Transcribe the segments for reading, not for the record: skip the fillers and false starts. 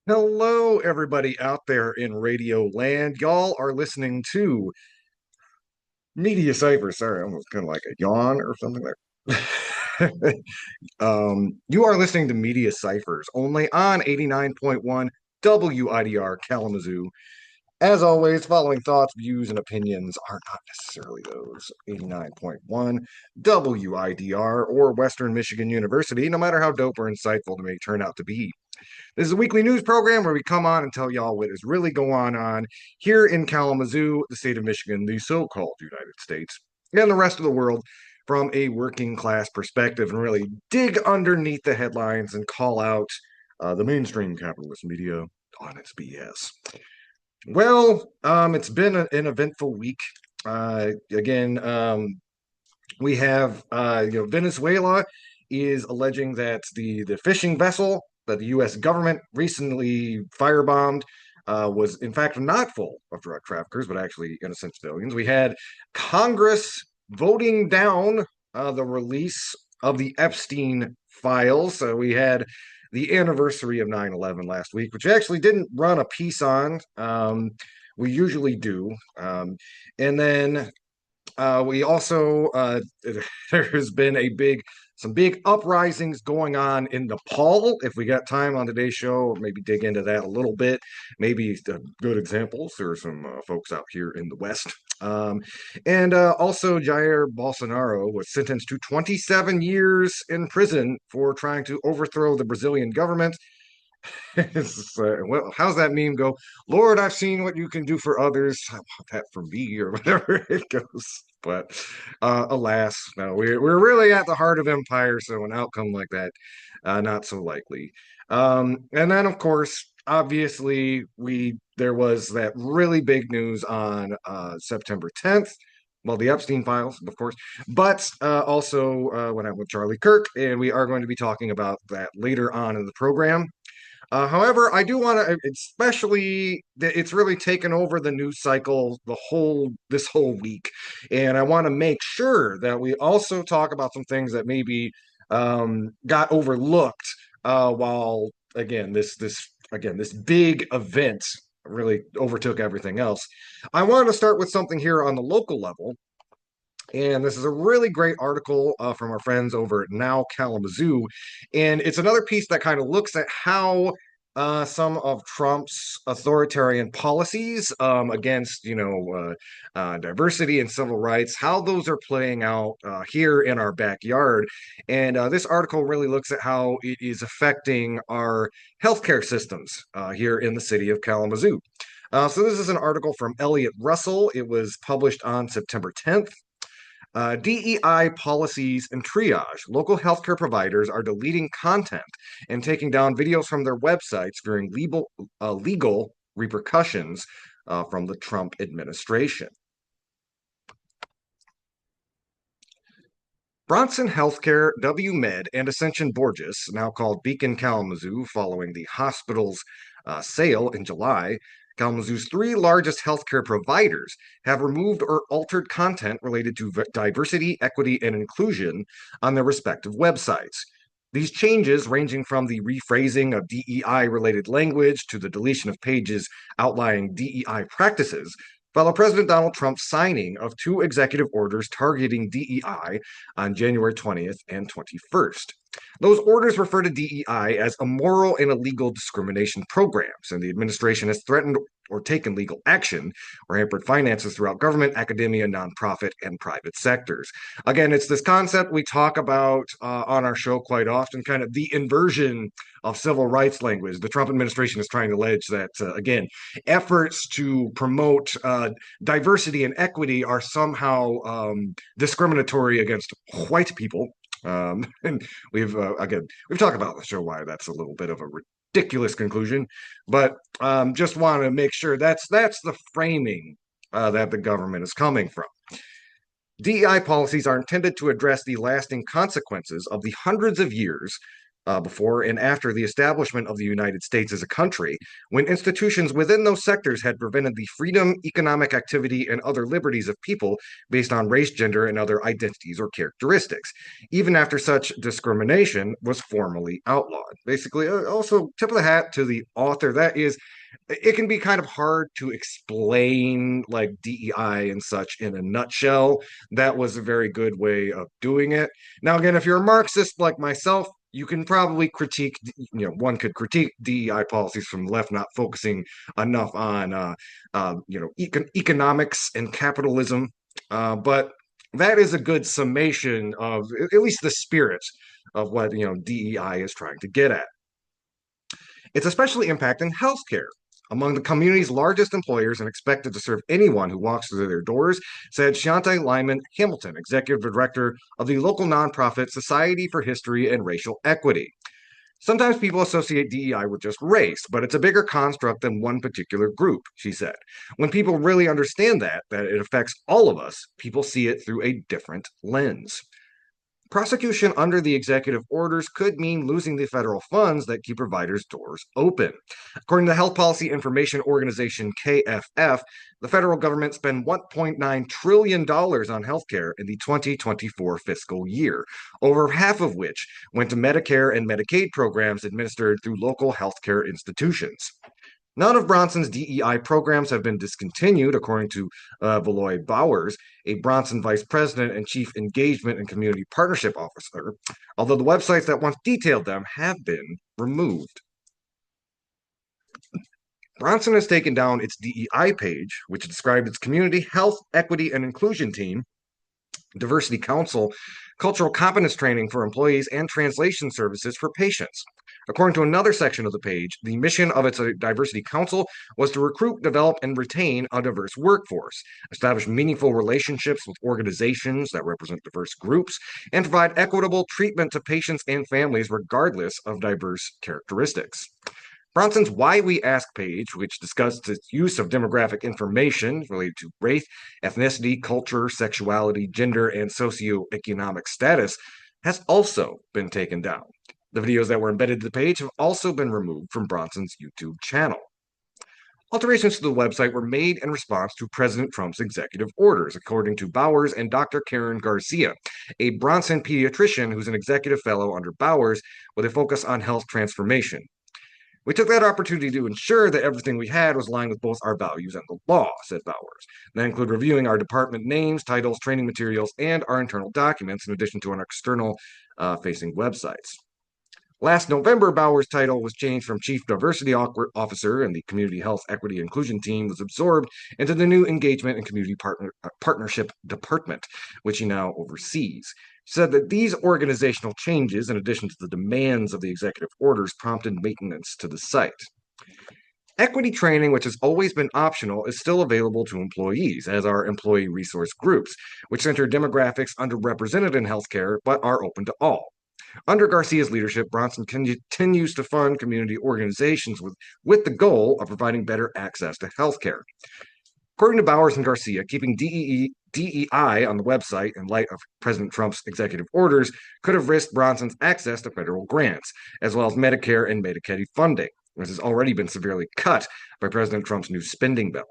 Hello, everybody out there in radio land. Y'all are listening to Media Cyphers. Sorry, almost kind of like a yawn or something there. You are listening to Media Cyphers only on 89.1 WIDR Kalamazoo. As always, following thoughts, views, and opinions are not necessarily those 89.1 WIDR or Western Michigan University, no matter how dope or insightful they may turn out to be. This is a weekly news program where we come on and tell y'all what is really going on here in Kalamazoo, the state of Michigan, the so-called United States, and the rest of the world from a working class perspective and really dig underneath the headlines and call out the mainstream capitalist media on its BS. Well, it's been an eventful week. Again, we have Venezuela is alleging that the fishing vessel that the U.S. government recently firebombed was in fact not full of drug traffickers, but actually innocent civilians. We had Congress voting down the release of the Epstein files. So we had the anniversary of 9/11 last week, which actually didn't run a piece on. We usually do. And then we also there has been some big uprisings going on in Nepal. If we got time on today's show, maybe dig into that a little bit. Maybe good examples. There are some folks out here in the West. And also, Jair Bolsonaro was sentenced to 27 years in prison for trying to overthrow the Brazilian government. Well, how's that meme go? Lord, I've seen what you can do for others. I want that for me, or whatever it goes. But alas, no, we're really at the heart of empire, so an outcome like that, not so likely. And then, of course, obviously, we there was that really big news on September 10th. Well, the Epstein files, of course, but also when I'm with Charlie Kirk, and we are going to be talking about that later on in the program. However, I do want to, especially that it's really taken over the news cycle this whole week, and I want to make sure that we also talk about some things that maybe got overlooked while this big event really overtook everything else. I wanted to start with something here on the local level. And this is a really great article from our friends over at Now Kalamazoo. And it's another piece that kind of looks at how some of Trump's authoritarian policies against, diversity and civil rights, how those are playing out here in our backyard. And this article really looks at how it is affecting our healthcare systems here in the city of Kalamazoo. So this is an article from Elliot Russell. It was published on September 10th. DEI policies and triage. Local healthcare providers are deleting content and taking down videos from their websites fearing legal repercussions from the Trump administration. Bronson Healthcare, WMed, and Ascension Borges, now called Beacon Kalamazoo following the hospital's sale in July, Kalamazoo's three largest healthcare providers have removed or altered content related to diversity, equity, and inclusion on their respective websites. These changes, ranging from the rephrasing of DEI-related language to the deletion of pages outlining DEI practices, follow President Donald Trump's signing of two executive orders targeting DEI on January 20th and 21st. Those orders refer to DEI as immoral and illegal discrimination programs, and the administration has threatened or taken legal action or hampered finances throughout government, academia, nonprofit, and private sectors. Again, it's this concept we talk about on our show quite often, kind of the inversion of civil rights language. The Trump administration is trying to allege that, again, efforts to promote diversity and equity are somehow discriminatory against white people. And we've talked about the show why that's a little bit of a ridiculous conclusion, but just want to make sure that's the framing that the government is coming from. DEI policies are intended to address the lasting consequences of the hundreds of years before and after the establishment of the United States as a country, when institutions within those sectors had prevented the freedom, economic activity, and other liberties of people based on race, gender, and other identities or characteristics, even after such discrimination was formally outlawed. Basically, also, tip of the hat to the author. That is, it can be kind of hard to explain like DEI and such in a nutshell. That was a very good way of doing it. Now, again, if you're a Marxist like myself, you can probably critique, one could critique DEI policies from the left, not focusing enough on, economics and capitalism. But that is a good summation of at least the spirit of what, DEI is trying to get at. It's especially impacting healthcare. Among the community's largest employers and expected to serve anyone who walks through their doors, said Shante Lyman Hamilton, executive director of the local nonprofit Society for History and Racial Equity. Sometimes people associate DEI with just race, but it's a bigger construct than one particular group, she said. When people really understand that it affects all of us, people see it through a different lens. Prosecution under the executive orders could mean losing the federal funds that keep providers' doors open. According to the Health Policy Information Organization, KFF, the federal government spent $1.9 trillion on healthcare in the 2024 fiscal year, over half of which went to Medicare and Medicaid programs administered through local healthcare institutions. None of Bronson's DEI programs have been discontinued, according to Valois Bowers, a Bronson vice president and chief engagement and community partnership officer, although the websites that once detailed them have been removed. Bronson has taken down its DEI page, which described its community health, equity, and inclusion team, diversity council, cultural competence training for employees, and translation services for patients. According to another section of the page, the mission of its diversity council was to recruit, develop, and retain a diverse workforce, establish meaningful relationships with organizations that represent diverse groups, and provide equitable treatment to patients and families regardless of diverse characteristics. Bronson's Why We Ask page, which discussed its use of demographic information related to race, ethnicity, culture, sexuality, gender, and socioeconomic status, has also been taken down. The videos that were embedded to the page have also been removed from Bronson's YouTube channel. Alterations to the website were made in response to President Trump's executive orders, according to Bowers and Dr. Karen Garcia, a Bronson pediatrician who's an executive fellow under Bowers with a focus on health transformation. We took that opportunity to ensure that everything we had was aligned with both our values and the law, said Bowers. That included reviewing our department names, titles, training materials, and our internal documents, in addition to our external facing websites. Last November, Bowers' title was changed from Chief Diversity Officer, and the Community Health Equity Inclusion Team was absorbed into the new Engagement and Community Partnership Department, which he now oversees. He said that these organizational changes, in addition to the demands of the executive orders, prompted maintenance to the site. Equity training, which has always been optional, is still available to employees, as are employee resource groups, which center demographics underrepresented in healthcare but are open to all. Under Garcia's leadership, Bronson continues to fund community organizations with the goal of providing better access to healthcare. According to Bowers and Garcia, keeping DEI on the website in light of President Trump's executive orders could have risked Bronson's access to federal grants, as well as Medicare and Medicaid funding, which has already been severely cut by President Trump's new spending bill.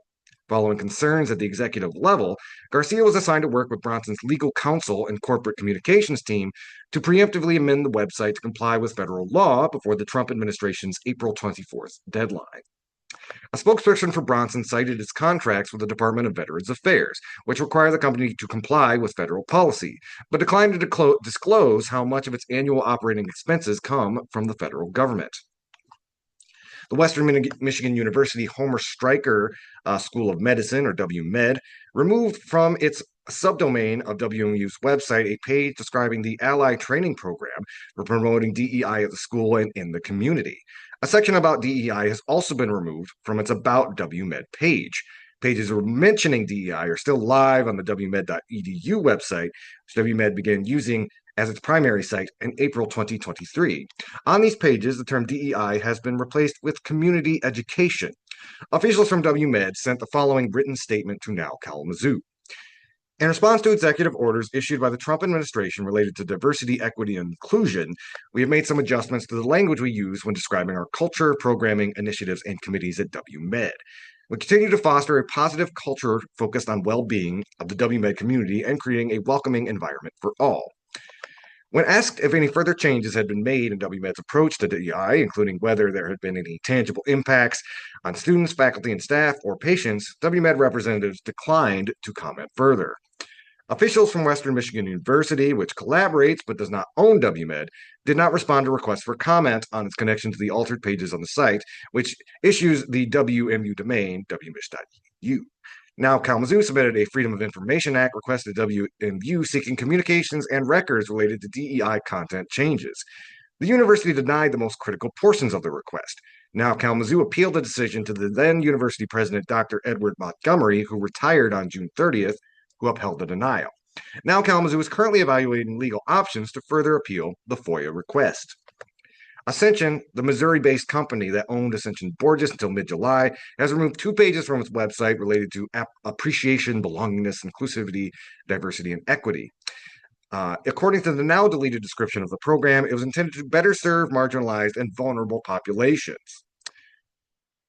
Following concerns at the executive level, Garcia was assigned to work with Bronson's legal counsel and corporate communications team to preemptively amend the website to comply with federal law before the Trump administration's April 24th deadline. A spokesperson for Bronson cited its contracts with the Department of Veterans Affairs, which require the company to comply with federal policy, but declined to disclose how much of its annual operating expenses come from the federal government. The Western Michigan University Homer Stryker School of Medicine, or WMed, removed from its subdomain of WMU's website a page describing the Ally Training Program for promoting DEI at the school and in the community. A section about DEI has also been removed from its About WMed page. Pages mentioning DEI are still live on the WMed.edu website, which WMed began using as its primary site in April 2023. On these pages, the term DEI has been replaced with community education. Officials from WMed sent the following written statement to Now Kalamazoo. In response to executive orders issued by the Trump administration related to diversity, equity, and inclusion, we have made some adjustments to the language we use when describing our culture, programming, initiatives, and committees at WMed. We continue to foster a positive culture focused on well being of the WMed community and creating a welcoming environment for all. When asked if any further changes had been made in WMed's approach to DEI, including whether there had been any tangible impacts on students, faculty, and staff, or patients, WMed representatives declined to comment further. Officials from Western Michigan University, which collaborates but does not own WMed, did not respond to requests for comment on its connection to the altered pages on the site, which issues the WMU domain, wmish.edu. Now, Kalamazoo submitted a Freedom of Information Act request to WMU seeking communications and records related to DEI content changes. The university denied the most critical portions of the request. Now, Kalamazoo appealed the decision to the then university president, Dr. Edward Montgomery, who retired on June 30th, who upheld the denial. Now, Kalamazoo is currently evaluating legal options to further appeal the FOIA request. Ascension, the Missouri-based company that owned Ascension Borges until mid-July, has removed 2 pages from its website related to appreciation, belongingness, inclusivity, diversity, and equity. According to the now deleted description of the program, it was intended to better serve marginalized and vulnerable populations.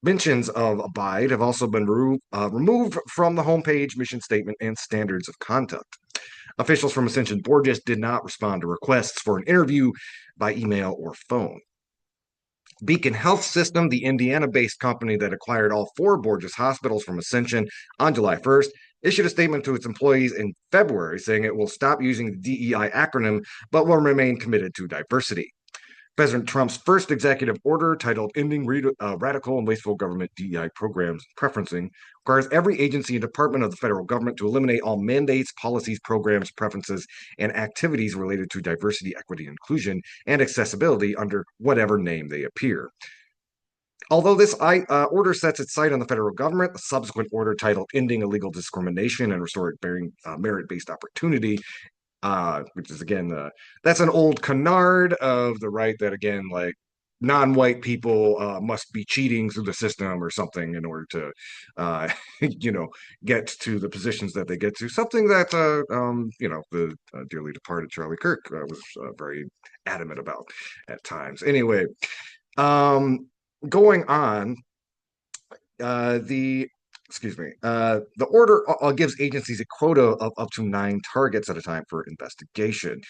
Mentions of Abide have also been removed from the homepage, mission statement, and standards of conduct. Officials from Ascension Borges did not respond to requests for an interview by email or phone. Beacon Health System, the Indiana-based company that acquired all 4 Borges hospitals from Ascension on July 1st, issued a statement to its employees in February saying it will stop using the DEI acronym but will remain committed to diversity. President Trump's first executive order, titled Ending Radical and Wasteful Government DEI Programs Preferencing, requires every agency and department of the federal government to eliminate all mandates, policies, programs, preferences, and activities related to diversity, equity, inclusion, and accessibility under whatever name they appear. Although this order sets its sight on the federal government, the subsequent order, titled Ending Illegal Discrimination and Restoring Merit-Based Opportunity, which is again that's an old canard of the right that again like non-white people must be cheating through the system or something in order to get to the positions that they get to, something that the dearly departed Charlie Kirk was very adamant about at times. Anyway, going on, the order gives agencies a quota of up to 9 targets at a time for investigation.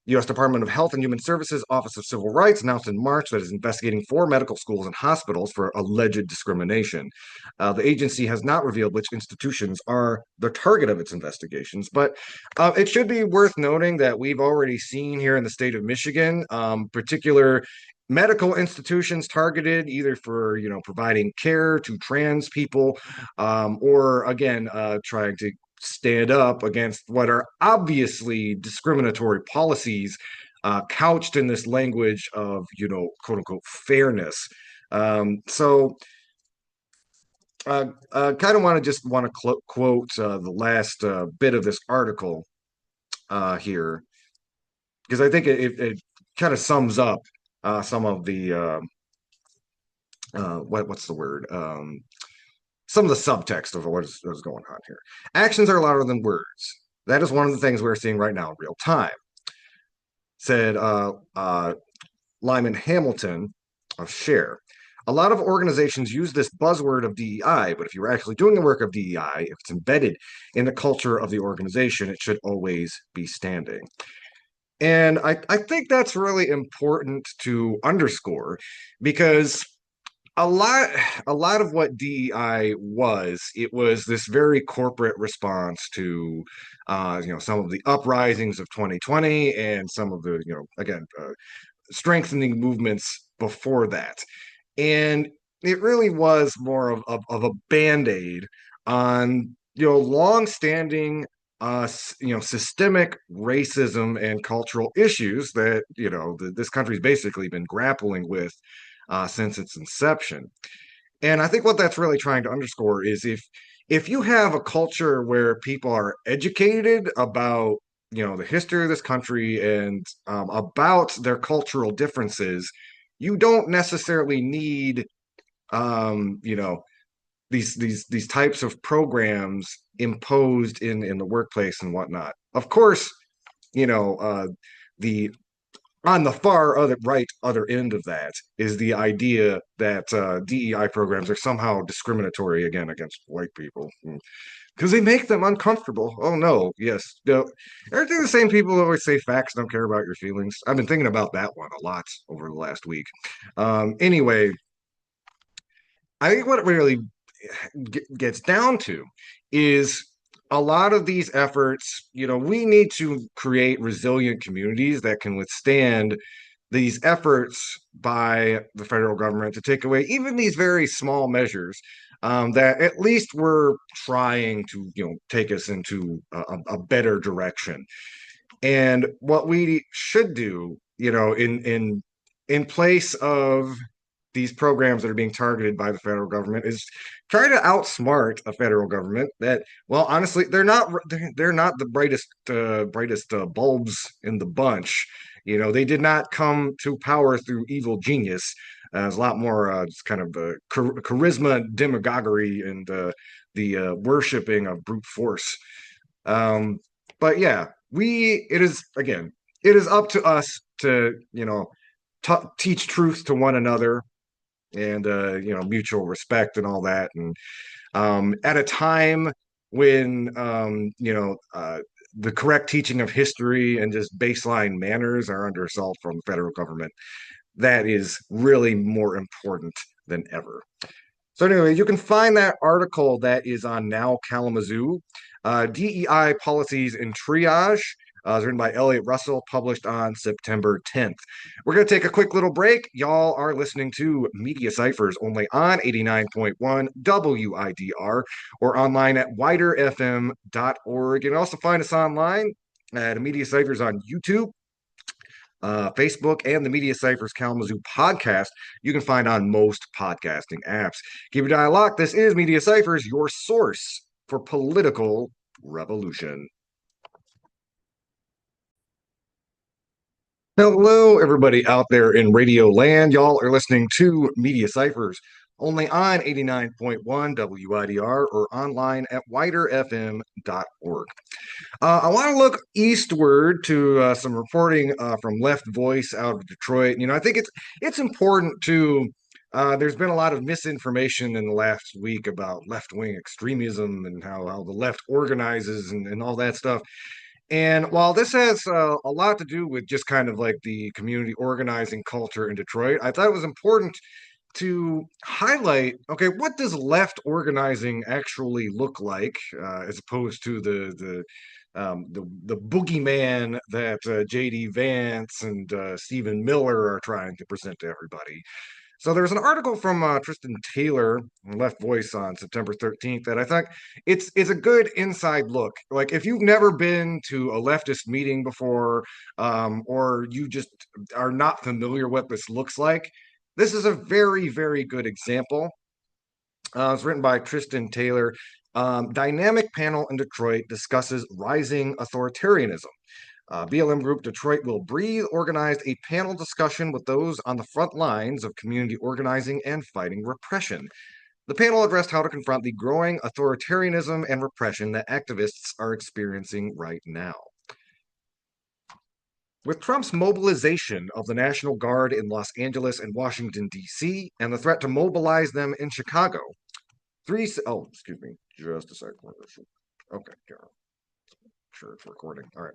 The U.S. Department of Health and Human Services Office of Civil Rights announced in March that it is investigating 4 medical schools and hospitals for alleged discrimination. The agency has not revealed which institutions are the target of its investigations, but it should be worth noting that we've already seen here in the state of Michigan particular medical institutions targeted either for providing care to trans people or again trying to stand up against what are obviously discriminatory policies couched in this language of quote unquote fairness. So kind of want to quote the last bit of this article here, because I think it kind of sums up some of the what's the word? Some of the subtext of what is going on here. Actions are louder than words. That is one of the things we're seeing right now in real time, said Lyman Hamilton of Share. A lot of organizations use this buzzword of DEI, but if you're actually doing the work of DEI, if it's embedded in the culture of the organization, it should always be standing. And I think that's really important to underscore, because a lot of what DEI was, it was this very corporate response to some of the uprisings of 2020 and some of the strengthening movements before that. And it really was more of a band-aid on long-standing systemic racism and cultural issues that this country's basically been grappling with since its inception. And I think what that's really trying to underscore is if you have a culture where people are educated about the history of this country and about their cultural differences, you don't necessarily need these types of programs imposed in the workplace and whatnot. Of course, you know, the on the far other end of that is the idea that DEI programs are somehow discriminatory again against white people because they make them uncomfortable. Oh no, yes, no. Aren't they the same people who always say facts don't care about your feelings? I've been thinking about that one a lot over the last week. Anyway, I think what it really gets down to is a lot of these efforts, we need to create resilient communities that can withstand these efforts by the federal government to take away even these very small measures that at least we're trying to, take us into a better direction. And what we should do, in place of these programs that are being targeted by the federal government is try to outsmart a federal government that, well, honestly, they're not the brightest bulbs in the bunch. They did not come to power through evil genius. There's a lot more just kind of charisma, demagoguery, and the worshiping of brute force. But yeah, it is up to us to teach truth to one another and mutual respect and all that. And at a time when the correct teaching of history and just baseline manners are under assault from the federal government, that is really more important than ever. So anyway, you can find that article that is on Now Kalamazoo, DEI Policies in Triage. It's written by Elliot Russell, published on September 10th. We're going to take a quick little break. Y'all are listening to Media Cyphers only on 89.1 WIDR or online at widerfm.org. You can also find us online at Media Cyphers on YouTube, Facebook, and the Media Cyphers Kalamazoo podcast you can find on most podcasting apps. Keep your dial locked. This is Media Cyphers, your source for political revolution. Hello, everybody out there in radio land. Y'all are listening to Media Cyphers only on 89.1 WIDR or online at widerfm.org. I want to look eastward to some reporting from Left Voice out of Detroit. I think it's important to. There's been a lot of misinformation in the last week about left-wing extremism and how the left organizes and all that stuff. And while this has a lot to do with just kind of like the community organizing culture in Detroit, I thought it was important to highlight, okay, what does left organizing actually look like, as opposed to the boogeyman that J.D. Vance and Stephen Miller are trying to present to everybody. So there's an article from Tristan Taylor on Left Voice on September 13th that I think it's a good inside look. Like if you've never been to a leftist meeting before, or you just are not familiar what this looks like, this is a very, very good example. It's written by Tristan Taylor. Dynamic panel in Detroit discusses rising authoritarianism. BLM group Detroit Will Breathe organized a panel discussion with those on the front lines of community organizing and fighting repression. The panel addressed how to confront the growing authoritarianism and repression that activists are experiencing right now. With Trump's mobilization of the National Guard in Los Angeles and Washington, D.C., and the threat to mobilize them in Chicago, excuse me, just a second. Okay, Carol. Sure, it's recording. All right.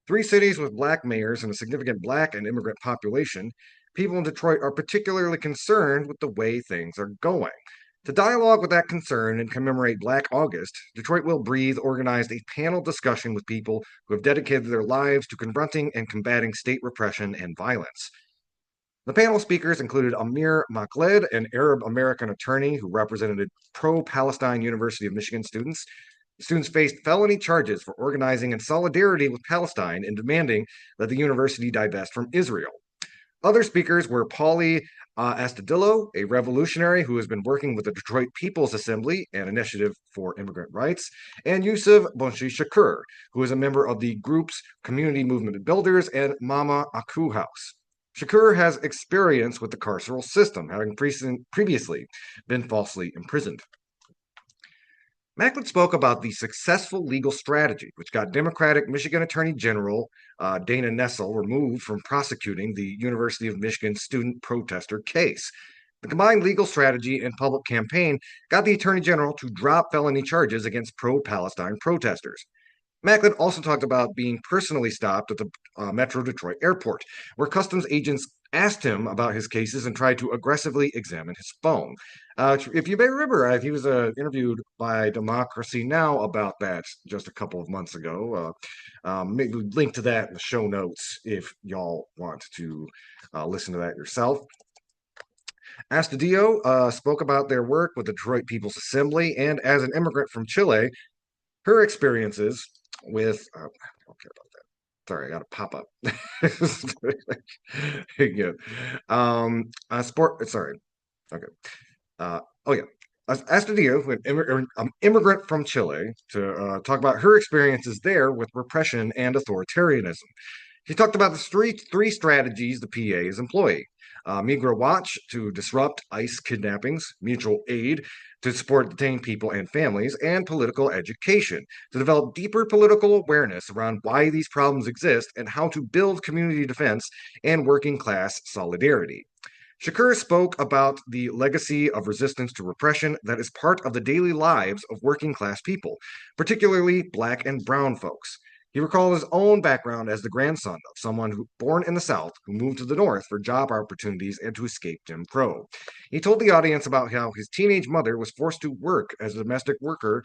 3 cities with black mayors and a significant black and immigrant population, people in Detroit are particularly concerned with the way things are going. To dialogue with that concern and commemorate Black August, Detroit Will Breathe organized a panel discussion with people who have dedicated their lives to confronting and combating state repression and violence. The panel speakers included Amir Makled, an Arab American attorney who represented pro-Palestine University of Michigan students. Students faced felony charges for organizing in solidarity with Palestine and demanding that the university divest from Israel. Other speakers were Paulie Astudillo, a revolutionary who has been working with the Detroit People's Assembly, an initiative for immigrant rights, and Yusuf Bonshi Shakur, who is a member of the group's Community Movement Builders and Mama Aku House. Shakur has experience with the carceral system, having previously been falsely imprisoned. Macklin spoke about the successful legal strategy, which got Democratic Michigan Attorney General Dana Nessel removed from prosecuting the University of Michigan student protester case. The combined legal strategy and public campaign got the Attorney General to drop felony charges against pro Palestine protesters. Macklin also talked about being personally stopped at the Metro Detroit airport, where customs agents asked him about his cases and tried to aggressively examine his phone. If you may remember, he was interviewed by Democracy Now! About that just a couple of months ago. Maybe link to that in the show notes if y'all want to listen to that yourself. Astudillo spoke about their work with the Detroit People's Assembly and as an immigrant from Chile, her experiences with I don't care about that. Sorry, I got a pop up. Yeah. Sport. Sorry. Okay. Oh yeah. Astudillo, an immigrant from Chile, to talk about her experiences there with repression and authoritarianism. He talked about the three strategies the PA is employing. Migra Watch to disrupt ICE kidnappings, mutual aid to support detained people and families, and political education to develop deeper political awareness around why these problems exist and how to build community defense and working class solidarity. Shakur spoke about the legacy of resistance to repression that is part of the daily lives of working class people, particularly Black and Brown folks. He recalled his own background as the grandson of someone born in the South who moved to the North for job opportunities and to escape Jim Crow. He told the audience about how his teenage mother was forced to work as a domestic worker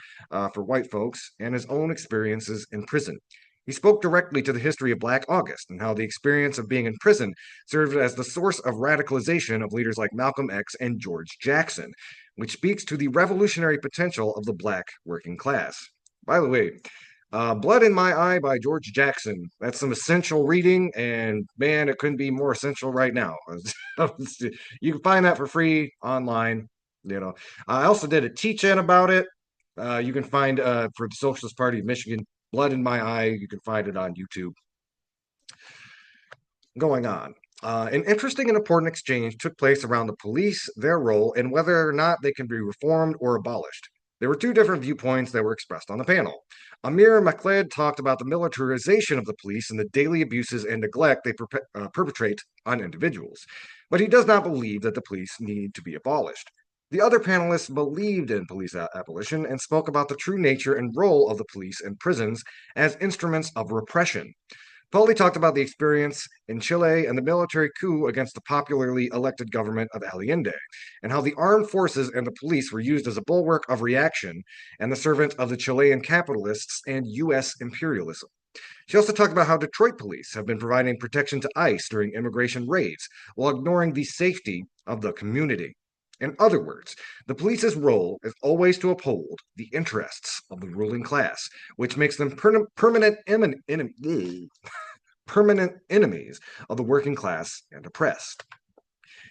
for white folks and his own experiences in prison. He spoke directly to the history of Black August and how the experience of being in prison served as the source of radicalization of leaders like Malcolm X and George Jackson, which speaks to the revolutionary potential of the Black working class. By the way, Blood in My Eye by George Jackson. That's some essential reading, and man, it couldn't be more essential right now. You can find that for free online. I also did a teach-in about it. You can find for the Socialist Party of Michigan, Blood in My Eye. You can find it on YouTube. Going on. An interesting and important exchange took place around the police, their role, and whether or not they can be reformed or abolished. There were two different viewpoints that were expressed on the panel. Amir Makled talked about the militarization of the police and the daily abuses and neglect they perpetrate on individuals, but he does not believe that the police need to be abolished. The other panelists believed in police abolition and spoke about the true nature and role of the police and prisons as instruments of repression. Foley talked about the experience in Chile and the military coup against the popularly elected government of Allende, and how the armed forces and the police were used as a bulwark of reaction and the servant of the Chilean capitalists and U.S. imperialism. She also talked about how Detroit police have been providing protection to ICE during immigration raids while ignoring the safety of the community. In other words, the police's role is always to uphold the interests of the ruling class, which makes them permanent enemies of the working class and oppressed.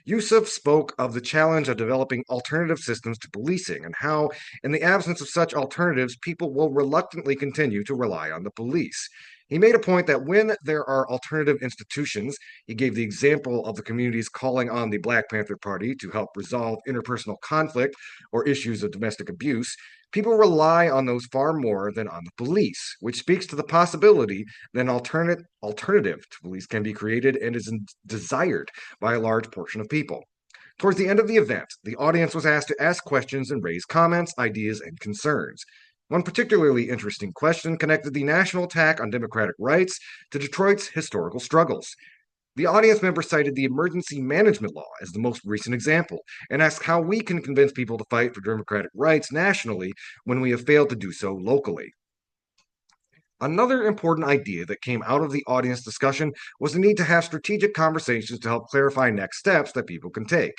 Yusuf spoke of the challenge of developing alternative systems to policing and how, in the absence of such alternatives, people will reluctantly continue to rely on the police. He made a point that when there are alternative institutions, he gave the example of the communities calling on the Black Panther Party to help resolve interpersonal conflict or issues of domestic abuse, people rely on those far more than on the police, which speaks to the possibility that an alternative to police can be created and is desired by a large portion of people. Towards the end of the event, the audience was asked to ask questions and raise comments, ideas, and concerns. One particularly interesting question connected the national attack on democratic rights to Detroit's historical struggles. The audience member cited the emergency management law as the most recent example and asked how we can convince people to fight for democratic rights nationally when we have failed to do so locally. Another important idea that came out of the audience discussion was the need to have strategic conversations to help clarify next steps that people can take.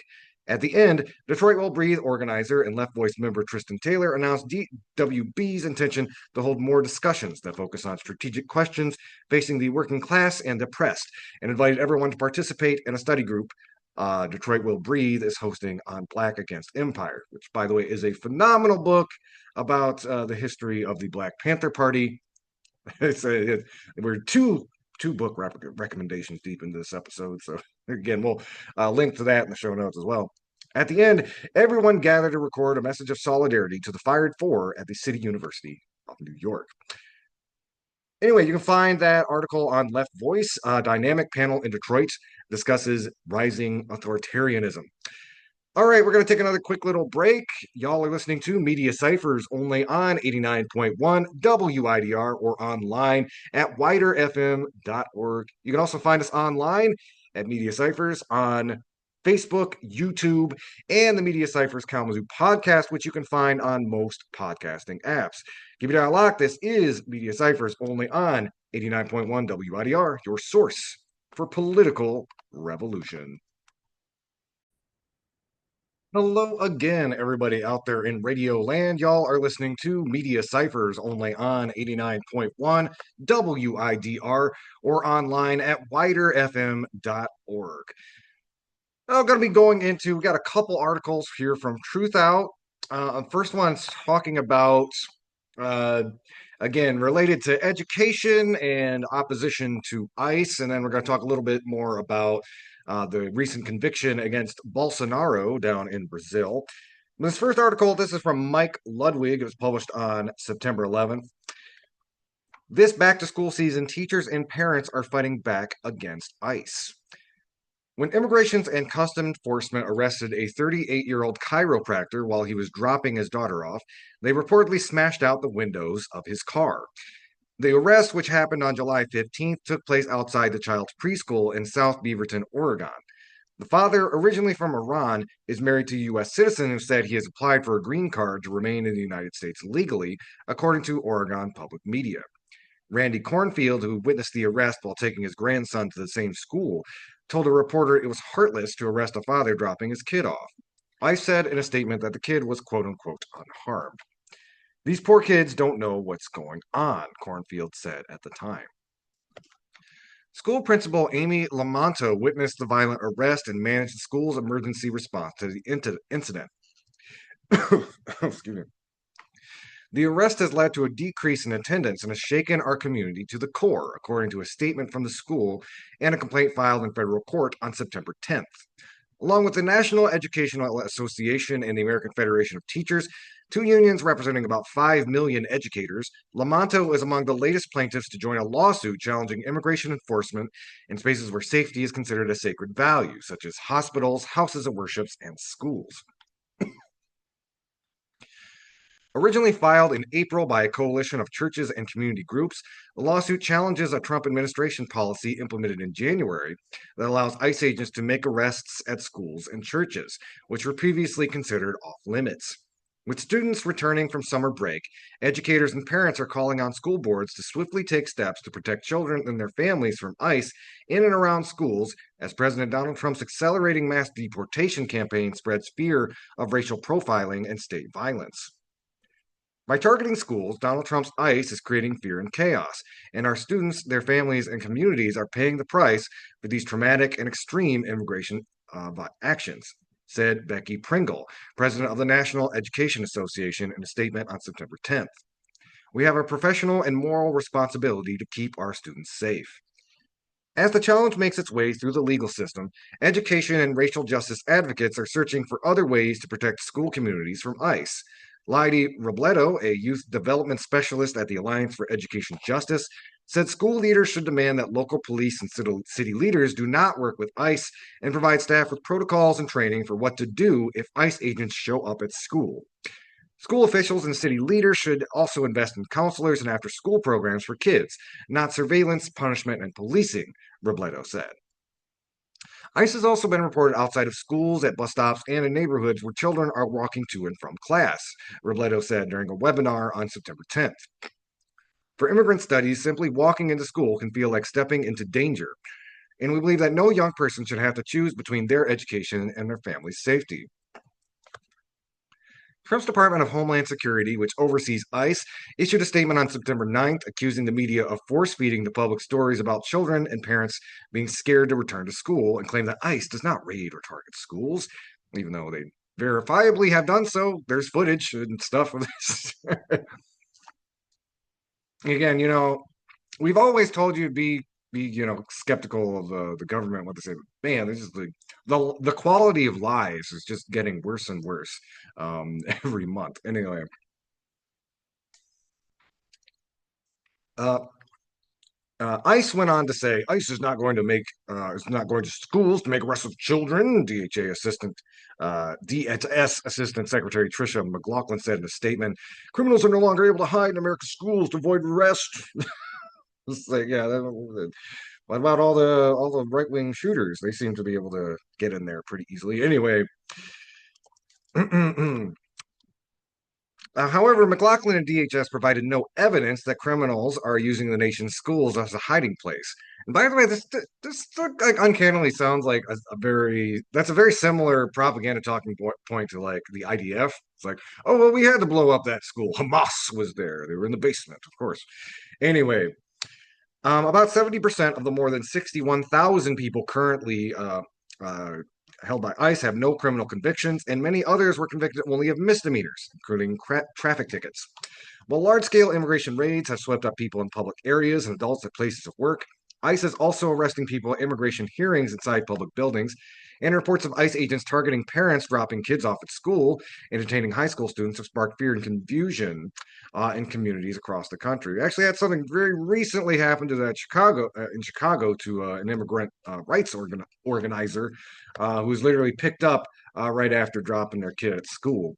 At the end, Detroit Will Breathe organizer and Left Voice member Tristan Taylor announced DWB's intention to hold more discussions that focus on strategic questions facing the working class and oppressed, and invited everyone to participate in a study group Detroit Will Breathe is hosting on Black Against Empire, which, by the way, is a phenomenal book about the history of the Black Panther Party. We're two book recommendations deep into this episode, so again, we'll link to that in the show notes as well. At the end, everyone gathered to record a message of solidarity to the fired four at the City University of New York. Anyway, you can find that article on Left Voice. A dynamic panel in Detroit discusses rising authoritarianism. All right, we're going to take another quick little break. Y'all are listening to Media Cyphers only on 89.1 WIDR or online at widerfm.org. You can also find us online at Media Cyphers on Facebook, YouTube, and the Media Cyphers Kalamazoo podcast, which you can find on most podcasting apps. Give it a lock. This is Media Cyphers only on 89.1 WIDR, your source for political revolution. Hello again, everybody out there in radio land. Y'all are listening to Media Cyphers only on 89.1 WIDR or online at widerfm.org. I'm going to be going into, we got a couple articles here from Truth Out. First one's talking about, uh, again, related to education and opposition to ICE. And then we're going to talk a little bit more about the recent conviction against Bolsonaro down in Brazil. This first article, this is from Mike Ludwig. It was published on September 11th. This back to school season, teachers and parents are fighting back against ICE. When Immigration and Customs Enforcement arrested a 38-year-old chiropractor while he was dropping his daughter off, they reportedly smashed out the windows of his car. The arrest, which happened on July 15th, took place outside the child's preschool in South Beaverton, Oregon. The father, originally from Iran, is married to a U.S. citizen who said he has applied for a green card to remain in the United States legally, according to Oregon public media. Randy Cornfield, who witnessed the arrest while taking his grandson to the same school, told a reporter it was heartless to arrest a father dropping his kid off. I said in a statement that the kid was quote unquote unharmed. These poor kids don't know what's going on, Cornfield said at the time. School principal Amy Lamonto witnessed the violent arrest and managed the school's emergency response to the incident. Excuse me. The arrest has led to a decrease in attendance and has shaken our community to the core, according to a statement from the school and a complaint filed in federal court on September 10th. Along with the National Educational Association and the American Federation of Teachers, two unions representing about 5 million educators, Lamonto is among the latest plaintiffs to join a lawsuit challenging immigration enforcement in spaces where safety is considered a sacred value, such as hospitals, houses of worship, and schools. Originally filed in April by a coalition of churches and community groups, the lawsuit challenges a Trump administration policy implemented in January that allows ICE agents to make arrests at schools and churches, which were previously considered off limits. With students returning from summer break, educators and parents are calling on school boards to swiftly take steps to protect children and their families from ICE in and around schools as President Donald Trump's accelerating mass deportation campaign spreads fear of racial profiling and state violence. By targeting schools, Donald Trump's ICE is creating fear and chaos, and our students, their families, and communities are paying the price for these traumatic and extreme immigration actions, said Becky Pringle, president of the National Education Association, in a statement on September 10th. We have a professional and moral responsibility to keep our students safe. As the challenge makes its way through the legal system, education and racial justice advocates are searching for other ways to protect school communities from ICE. Lydie Robledo, a youth development specialist at the Alliance for Education Justice, said school leaders should demand that local police and city leaders do not work with ICE and provide staff with protocols and training for what to do if ICE agents show up at school. School officials and city leaders should also invest in counselors and after school programs for kids, not surveillance, punishment, and policing, Robledo said. ICE has also been reported outside of schools, at bus stops, and in neighborhoods where children are walking to and from class, Robledo said during a webinar on September 10th. For immigrant studies, simply walking into school can feel like stepping into danger, and we believe that no young person should have to choose between their education and their family's safety. Trump's Department of Homeland Security, which oversees ICE, issued a statement on September 9th accusing the media of force-feeding the public stories about children and parents being scared to return to school and claimed that ICE does not raid or target schools, even though they verifiably have done so. There's footage and stuff of this. Again, we've always told you to be skeptical of the government, what they say. man, this is the quality of lies is just getting worse and worse every month. Anyway, uh, ICE went on to say ICE is not going to schools to make arrests of children. DHS Assistant Secretary Tricia McLaughlin said in a statement, "Criminals are no longer able to hide in America's schools to avoid arrest." It's like, yeah, what about all the right wing shooters? They seem to be able to get in there pretty easily. Anyway, however, McLaughlin and DHS provided no evidence that criminals are using the nation's schools as a hiding place. And by the way, this like uncannily sounds like a very similar propaganda talking point to like the IDF. It's like, oh well, we had to blow up that school. Hamas was there. They were in the basement, of course. Anyway, about 70% of the more than 61,000 people currently uh, held by ICE have no criminal convictions, and many others were convicted only of misdemeanors, including traffic tickets. While large scale immigration raids have swept up people in public areas and adults at places of work, ICE is also arresting people at immigration hearings inside public buildings, and reports of ICE agents targeting parents dropping kids off at school and detaining high school students have sparked fear and confusion in communities across the country. We actually had something very recently happen to that in Chicago to an immigrant rights organizer who was literally picked up right after dropping their kid at school.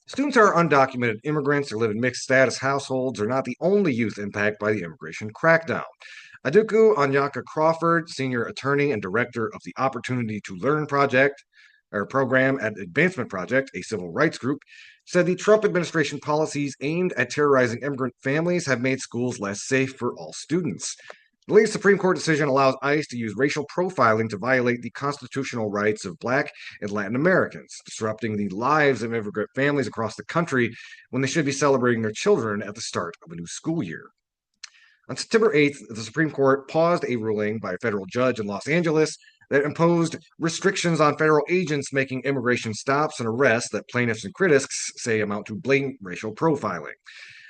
Students are undocumented immigrants or live in mixed status households are not the only youth impacted by the immigration crackdown. Aduku Anyaka Crawford, senior attorney and director of the Opportunity to Learn program at Advancement Project, a civil rights group, said the Trump administration policies aimed at terrorizing immigrant families have made schools less safe for all students. The latest Supreme Court decision allows ICE to use racial profiling to violate the constitutional rights of Black and Latin Americans, disrupting the lives of immigrant families across the country when they should be celebrating their children at the start of a new school year. On September 8th, the Supreme Court paused a ruling by a federal judge in Los Angeles that imposed restrictions on federal agents making immigration stops and arrests that plaintiffs and critics say amount to blatant racial profiling.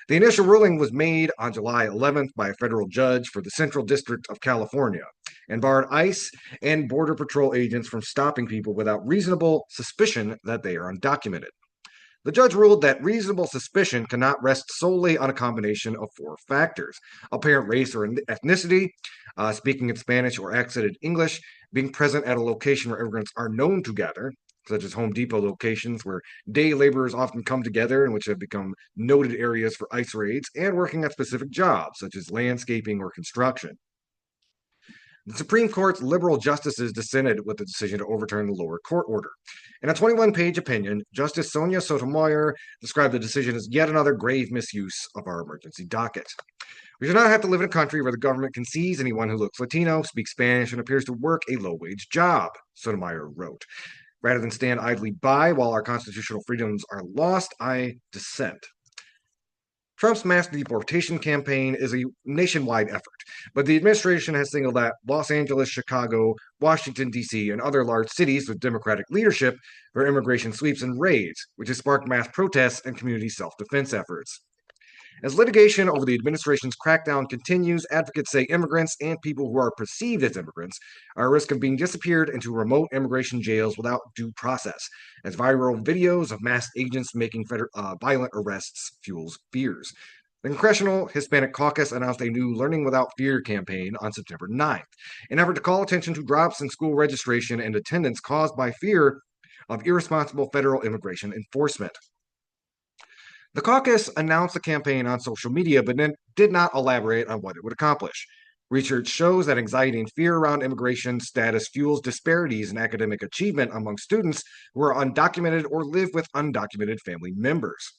The initial ruling was made on July 11th by a federal judge for the Central District of California and barred ICE and Border Patrol agents from stopping people without reasonable suspicion that they are undocumented. The judge ruled that reasonable suspicion cannot rest solely on a combination of four factors: apparent race or ethnicity, speaking in Spanish or accented English, being present at a location where immigrants are known to gather, such as Home Depot locations where day laborers often come together and which have become noted areas for ICE raids, and working at specific jobs, such as landscaping or construction. The Supreme Court's liberal justices dissented with the decision to overturn the lower court order. In a 21-page opinion, Justice Sonia Sotomayor described the decision as yet another grave misuse of our emergency docket. We should not have to live in a country where the government can seize anyone who looks Latino, speaks Spanish, and appears to work a low-wage job, Sotomayor wrote. Rather than stand idly by while our constitutional freedoms are lost, I dissent. Trump's mass deportation campaign is a nationwide effort, but the administration has singled out Los Angeles, Chicago, Washington, D.C., and other large cities with Democratic leadership for immigration sweeps and raids, which has sparked mass protests and community self-defense efforts. As litigation over the administration's crackdown continues, advocates say immigrants and people who are perceived as immigrants are at risk of being disappeared into remote immigration jails without due process, as viral videos of masked agents making violent arrests fuels fears. The Congressional Hispanic Caucus announced a new Learning Without Fear campaign on September 9th, an effort to call attention to drops in school registration and attendance caused by fear of irresponsible federal immigration enforcement. The caucus announced the campaign on social media, but then did not elaborate on what it would accomplish. Research shows that anxiety and fear around immigration status fuels disparities in academic achievement among students who are undocumented or live with undocumented family members.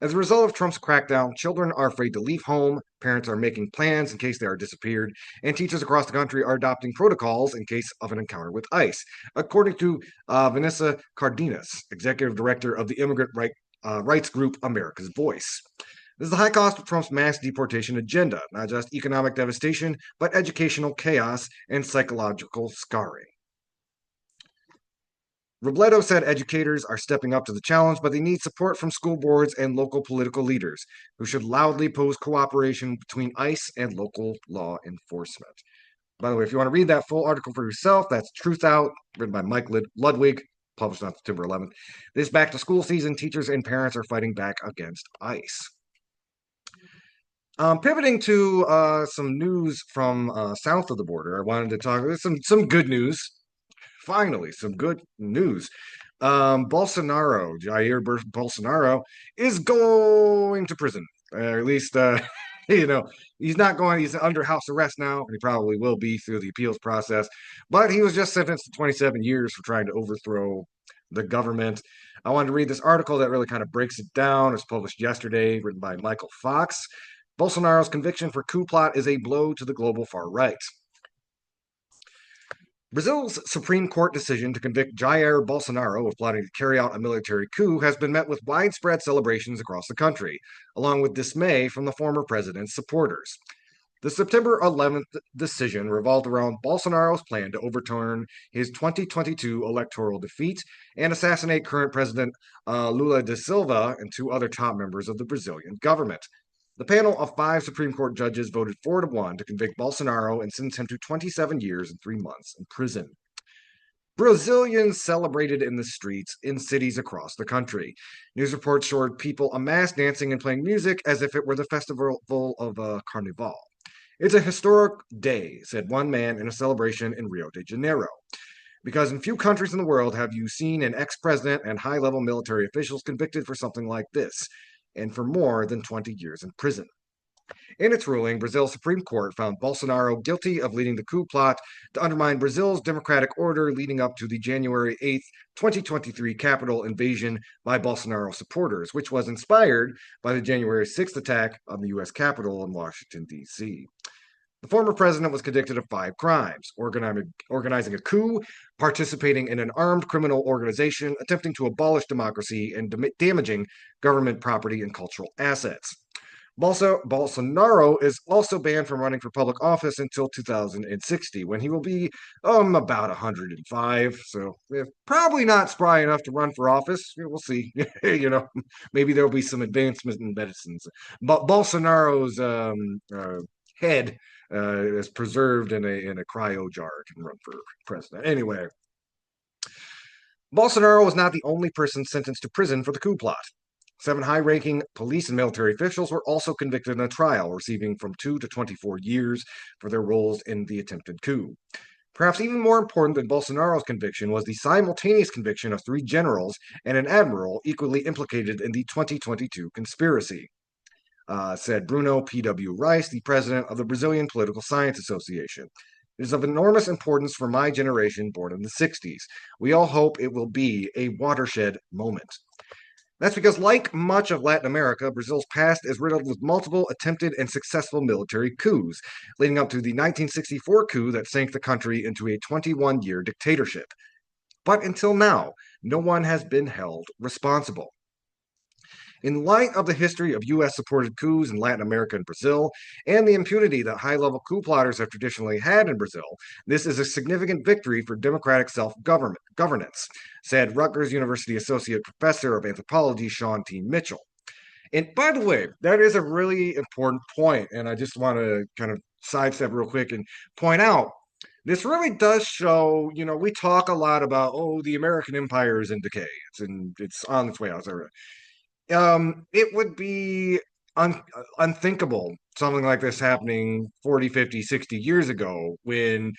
As a result of Trump's crackdown, children are afraid to leave home, parents are making plans in case they are disappeared, and teachers across the country are adopting protocols in case of an encounter with ICE, according to Vanessa Cardenas, executive director of the immigrant rights group America's Voice. This is the high cost of Trump's mass deportation agenda, not just economic devastation, but educational chaos and psychological scarring. Robledo said educators are stepping up to the challenge, but they need support from school boards and local political leaders, who should loudly oppose cooperation between ICE and local law enforcement. By the way, if you want to read that full article for yourself, that's Truth Out, written by Mike Ludwig, published on September 11th. This back to school season, teachers and parents are fighting back against ICE. Pivoting to some news from south of the border, I wanted to talk some good news. Finally, some good news. Jair Bolsonaro, is going to prison. Or at least, you know, he's not going, he's under house arrest now, and he probably will be through the appeals process. But he was just sentenced to 27 years for trying to overthrow the government. I wanted to read this article that really kind of breaks it down. It was published yesterday, written by Michael Fox. Bolsonaro's conviction for coup plot is a blow to the global far right. Brazil's Supreme Court decision to convict Jair Bolsonaro of plotting to carry out a military coup has been met with widespread celebrations across the country, along with dismay from the former president's supporters. The September 11th decision revolved around Bolsonaro's plan to overturn his 2022 electoral defeat and assassinate current President Lula da Silva and two other top members of the Brazilian government. The panel of 5 Supreme Court judges voted 4-1 to convict Bolsonaro and sentence him to 27 years and 3 months in prison. Brazilians celebrated in the streets in cities across the country. News reports showed people en masse dancing and playing music as if it were the festival of Carnival. It's a historic day, said one man in a celebration in Rio de Janeiro. Because in few countries in the world have you seen an ex-president and high-level military officials convicted for something like this, and for more than 20 years in prison. In its ruling, Brazil's Supreme Court found Bolsonaro guilty of leading the coup plot to undermine Brazil's democratic order leading up to the January 8th, 2023 Capitol invasion by Bolsonaro supporters, which was inspired by the January 6th attack on the U.S. Capitol in Washington, D.C. The former president was convicted of 5 crimes: organizing a coup, participating in an armed criminal organization, attempting to abolish democracy, and damaging government property and cultural assets. Bolsonaro is also banned from running for public office until 2060, when he will be about 105. So probably not spry enough to run for office. We'll see. Maybe there'll be some advancement in medicines. But Bolsonaro's head is preserved in a cryo jar, can run for president. Anyway, Bolsonaro was not the only person sentenced to prison for the coup plot. 7 high-ranking police and military officials were also convicted in a trial, receiving from 2 to 24 years for their roles in the attempted coup. Perhaps even more important than Bolsonaro's conviction was the simultaneous conviction of 3 generals and an admiral equally implicated in the 2022 conspiracy, said Bruno P.W. Rice, the president of the Brazilian Political Science Association. It is of enormous importance for my generation born in the 60s. We all hope it will be a watershed moment. That's because, like much of Latin America, Brazil's past is riddled with multiple attempted and successful military coups, leading up to the 1964 coup that sank the country into a 21-year dictatorship. But until now, no one has been held responsible. In light of the history of U.S.-supported coups in Latin America and Brazil, and the impunity that high-level coup plotters have traditionally had in Brazil, this is a significant victory for democratic self-governance, said Rutgers University Associate Professor of Anthropology Sean T. Mitchell. And by the way, that is a really important point, and I just want to kind of sidestep real quick and point out this really does show, we talk a lot about, the American empire is in decay. It's on its way out. It would be unthinkable, something like this happening 40, 50, 60 years ago, when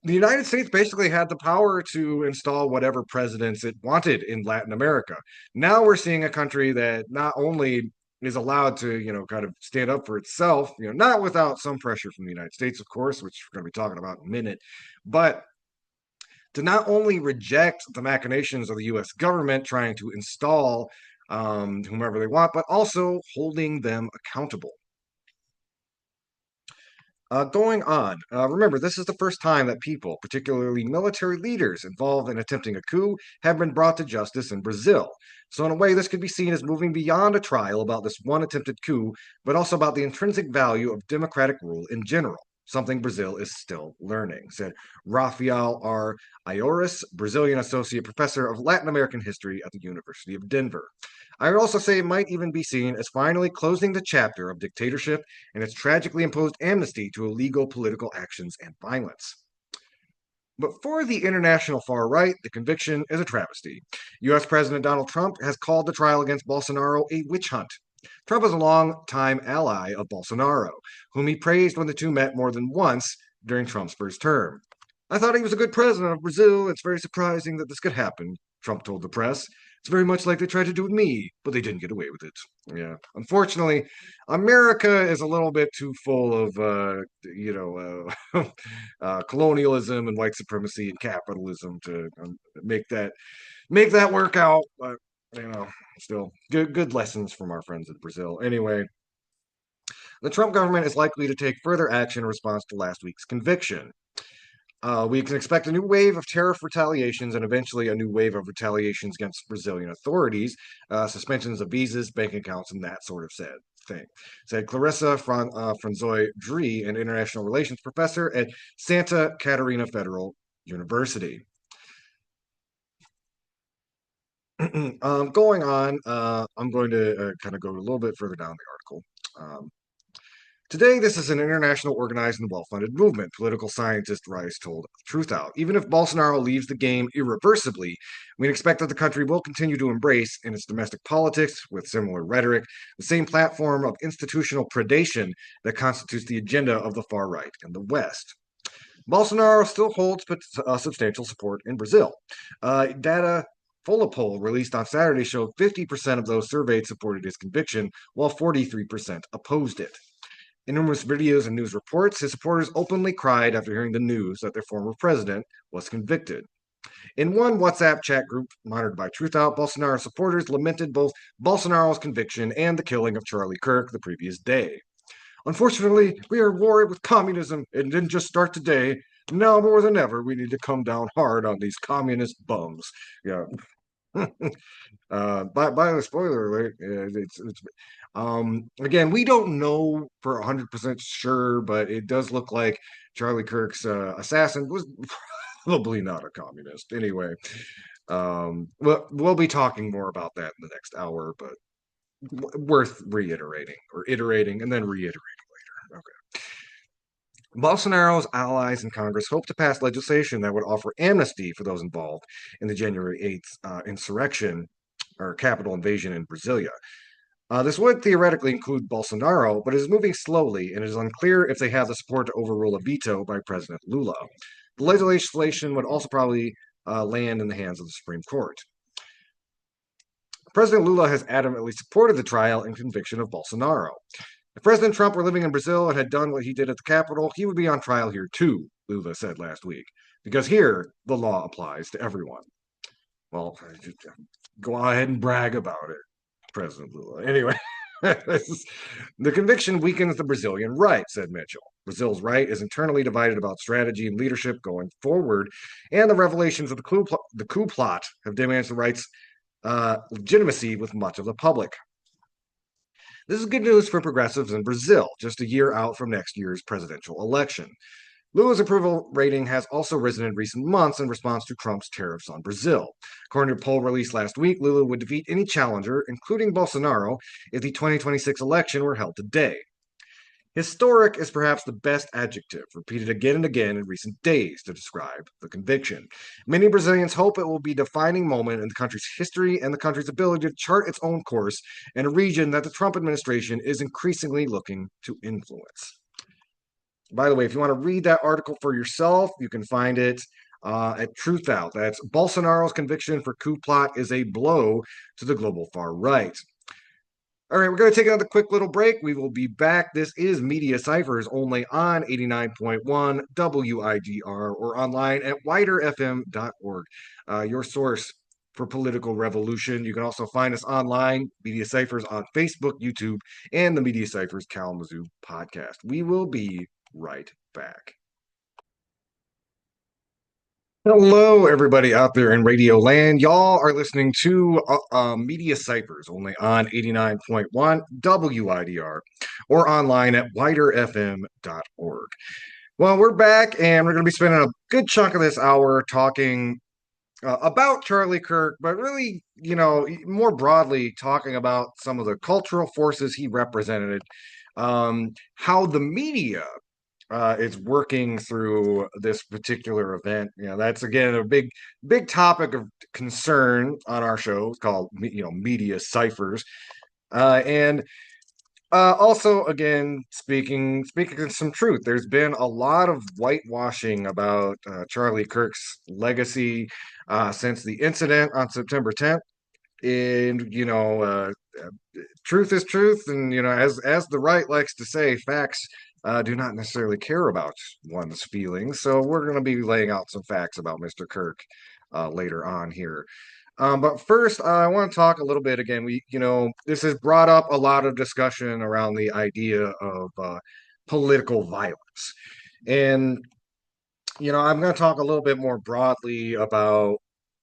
the United States basically had the power to install whatever presidents it wanted in Latin America. Now we're seeing a country that not only is allowed to, kind of stand up for itself, not without some pressure from the United States, of course, which we're going to be talking about in a minute, but to not only reject the machinations of the U.S. government trying to install whomever they want, but also holding them accountable. Going on, remember, this is the first time that people, particularly military leaders involved in attempting a coup, have been brought to justice in Brazil. So in a way, this could be seen as moving beyond a trial about this one attempted coup, but also about the intrinsic value of democratic rule in general. something Brazil is still learning, said Rafael R. Ioris, Brazilian Associate Professor of Latin American History at the University of Denver. I would also say it might even be seen as finally closing the chapter of dictatorship and its tragically imposed amnesty to illegal political actions and violence. But for the international far right, the conviction is a travesty. U.S. President Donald Trump has called the trial against Bolsonaro a witch hunt. Trump is a long-time ally of Bolsonaro, whom he praised when the two met more than once during Trump's first term. I thought he was a good president of Brazil. It's very surprising that this could happen, Trump told the press. It's very much like they tried to do with me, but they didn't get away with it. Yeah. Unfortunately, America is a little bit too full of, colonialism and white supremacy and capitalism to make that work out. But still good lessons from our friends in Brazil. Anyway, the Trump government is likely to take further action in response to last week's conviction. We can expect a new wave of tariff retaliations and eventually a new wave of retaliations against Brazilian authorities, suspensions of visas, bank accounts, and that sort of thing, said Clarissa Franzoi Dri, an international relations professor at Santa Catarina Federal University. Going on, I'm going to kind of go a little bit further down the article. Today, this is an international, organized, and well-funded movement, political scientist Rice told Truth Out. Even if Bolsonaro leaves the game irreversibly, we expect that the country will continue to embrace, in its domestic politics, with similar rhetoric, the same platform of institutional predation that constitutes the agenda of the far right in the West. Bolsonaro still holds substantial support in Brazil. Data Folopol released on Saturday showed 50% of those surveyed supported his conviction, while 43% opposed it. In numerous videos and news reports, his supporters openly cried after hearing the news that their former president was convicted. In one WhatsApp chat group monitored by Truth Out, Bolsonaro supporters lamented both Bolsonaro's conviction and the killing of Charlie Kirk the previous day. Unfortunately, we are at war with communism. It didn't just start today. Now more than ever, we need to come down hard on these communist bums. Yeah. By the spoiler alert, again, we don't know for 100% sure, but it does look like Charlie Kirk's assassin was probably not a communist. Anyway, we'll be talking more about that in the next hour, but worth reiterating or iterating and then reiterating later. Okay. Bolsonaro's allies in Congress hope to pass legislation that would offer amnesty for those involved in the January 8th insurrection or Capitol invasion in Brasilia. This would theoretically include Bolsonaro, but it is moving slowly, and it is unclear if they have the support to overrule a veto by President Lula. The legislation would also probably land in the hands of the Supreme Court. President Lula has adamantly supported the trial and conviction of Bolsonaro. If President Trump were living in Brazil and had done what he did at the Capitol, he would be on trial here too, Lula said last week, because here the law applies to everyone. Well, go ahead and brag about it, President Lula. Anyway, the conviction weakens the Brazilian right, said Mitchell. Brazil's right is internally divided about strategy and leadership going forward, and the revelations of the coup plot have damaged the right's legitimacy with much of the public. This is good news for progressives in Brazil, just a year out from next year's presidential election. Lula's approval rating has also risen in recent months in response to Trump's tariffs on Brazil. According to a poll released last week, Lula would defeat any challenger, including Bolsonaro, if the 2026 election were held today. Historic is perhaps the best adjective, repeated again and again in recent days to describe the conviction. Many Brazilians hope it will be a defining moment in the country's history and the country's ability to chart its own course in a region that the Trump administration is increasingly looking to influence. By the way, if you want to read that article for yourself, you can find it at Truth Out. That's Bolsonaro's conviction for coup plot is a blow to the global far right. All right, we're going to take another quick little break. We will be back. This is Media Cyphers only on 89.1 WIDR or online at widerfm.org, your source for political revolution. You can also find us online, Media Cyphers on Facebook, YouTube, and the Media Cyphers Kalamazoo podcast. We will be right back. Hello, everybody out there in Radio Land. Y'all are listening to Media Cyphers only on 89.1 WIDR or online at widerfm.org. Well, we're back and we're going to be spending a good chunk of this hour talking about Charlie Kirk, but really, more broadly, talking about some of the cultural forces he represented, how the media is working through this particular event. That's again a big topic of concern on our show. It's called, Media Cyphers. And Also, again, speaking of some truth, there's been a lot of whitewashing about Charlie Kirk's legacy since the incident on September 10th. And truth is truth, and as the right likes to say, facts do not necessarily care about one's feelings. So we're going to be laying out some facts about Mr. Kirk later on here. But first, I want to talk a little bit again. This has brought up a lot of discussion around the idea of political violence. And, I'm going to talk a little bit more broadly about,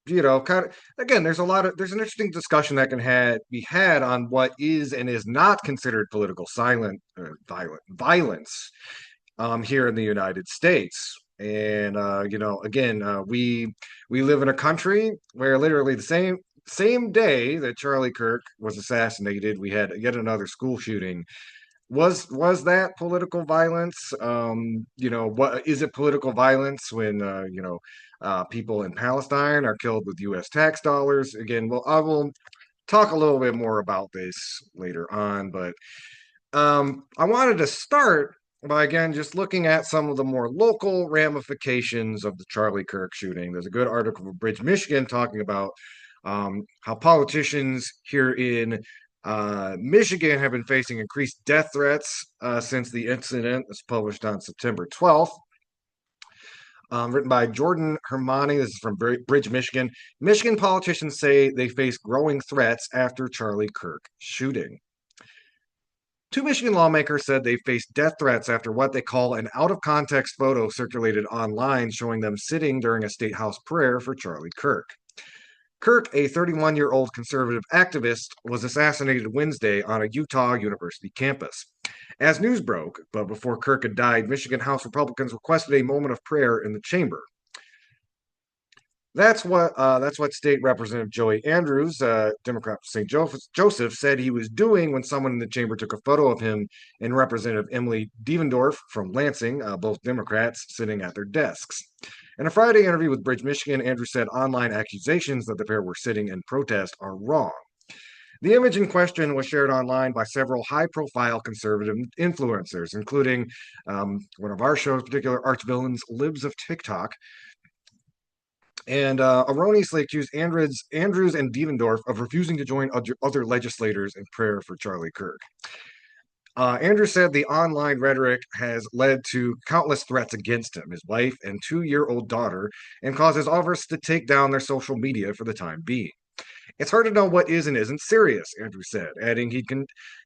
kind of, again, there's an interesting discussion that can be had on what is and is not considered political violence here in the United States. And again, we live in a country where literally the same day that Charlie Kirk was assassinated, we had yet another school shooting. Was that political violence? What is it political violence when people in Palestine are killed with U.S. tax dollars? Again, well, I will talk a little bit more about this later on, but I wanted to start by again just looking at some of the more local ramifications of the Charlie Kirk shooting. There's a good article from Bridge, Michigan, talking about how politicians here in Michigan have been facing increased death threats since the incident was published on September 12th. Written by Jordan Hermani. This is from Bridge, Michigan. Michigan politicians say they face growing threats after Charlie Kirk shooting. Two Michigan lawmakers said they faced death threats after what they call an out of context photo circulated online showing them sitting during a state house prayer for Charlie Kirk. Kirk, a 31-year-old conservative activist, was assassinated Wednesday on a Utah University campus. As news broke, but before Kirk had died, Michigan House Republicans requested a moment of prayer in the chamber. That's what State Representative Joey Andrews, Democrat from St. Joseph, said he was doing when someone in the chamber took a photo of him and Representative Emily Devendorf from Lansing, both Democrats, sitting at their desks. In a Friday interview with Bridge, Michigan, Andrews said online accusations that the pair were sitting in protest are wrong. The image in question was shared online by several high-profile conservative influencers, including one of our show's particular archvillains, Libs of TikTok, and erroneously accused Andrews and Devendorf of refusing to join other legislators in prayer for Charlie Kirk. Andrews said the online rhetoric has led to countless threats against him, his wife, and 2-year-old daughter, and causes others to take down their social media for the time being. It's hard to know what is and isn't serious, Andrews said, adding he'd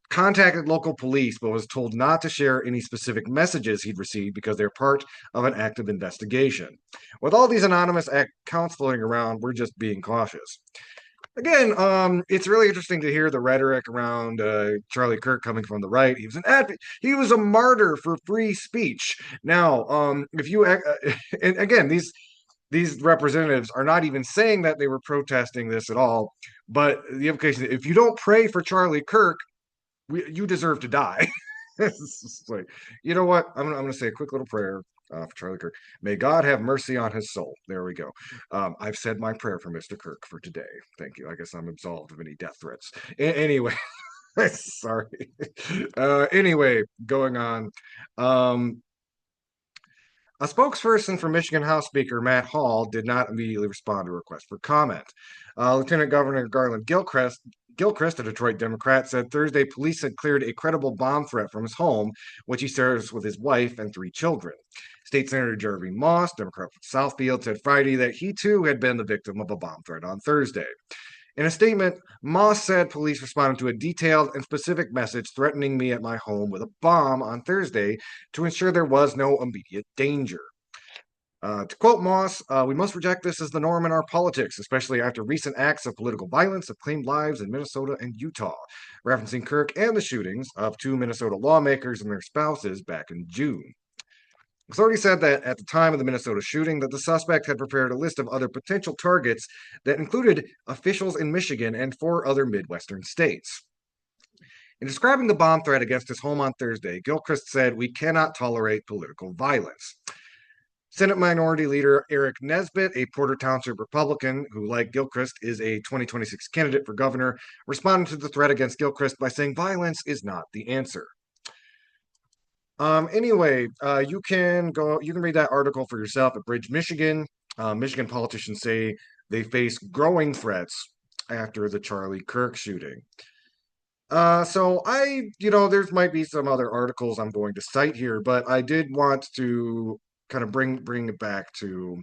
contacted local police but was told not to share any specific messages he'd received because they're part of an active investigation. With all these anonymous accounts floating around, we're just being cautious. Again, it's really interesting to hear the rhetoric around Charlie Kirk coming from the right. He was an advocate. He was a martyr for free speech. Now, if you and again, these representatives are not even saying that they were protesting this at all, but the implication: if you don't pray for Charlie Kirk, you deserve to die. It's like, you know what? I'm gonna say a quick little prayer for Charlie Kirk. May God have mercy on his soul. There we go. I've said my prayer for Mr. Kirk for today. Thank you. I guess I'm absolved of any death threats. Anyway, sorry. Anyway, going on. A spokesperson for Michigan House Speaker Matt Hall did not immediately respond to a request for comment. Lieutenant Governor Garland Gilchrist, a Detroit Democrat, said Thursday police had cleared a credible bomb threat from his home, which he shares with his wife and 3 children. State Senator Jeremy Moss, Democrat from Southfield, said Friday that he too had been the victim of a bomb threat on Thursday. In a statement, Moss said police responded to a detailed and specific message threatening me at my home with a bomb on Thursday to ensure there was no immediate danger. To quote Moss, we must reject this as the norm in our politics, especially after recent acts of political violence have claimed lives in Minnesota and Utah, referencing Kirk and the shootings of 2 Minnesota lawmakers and their spouses back in June. Authorities said that at the time of the Minnesota shooting, that the suspect had prepared a list of other potential targets that included officials in Michigan and four other Midwestern states. In describing the bomb threat against his home on Thursday, Gilchrist said, "We cannot tolerate political violence." Senate Minority Leader Eric Nesbitt, a Porter Township Republican who, like Gilchrist, is a 2026 candidate for governor, responded to the threat against Gilchrist by saying violence is not the answer. Anyway, you can read that article for yourself at Bridge, Michigan. Michigan politicians say they face growing threats after the Charlie Kirk shooting. There's might be some other articles I'm going to cite here, but I did want to kind of bring it back to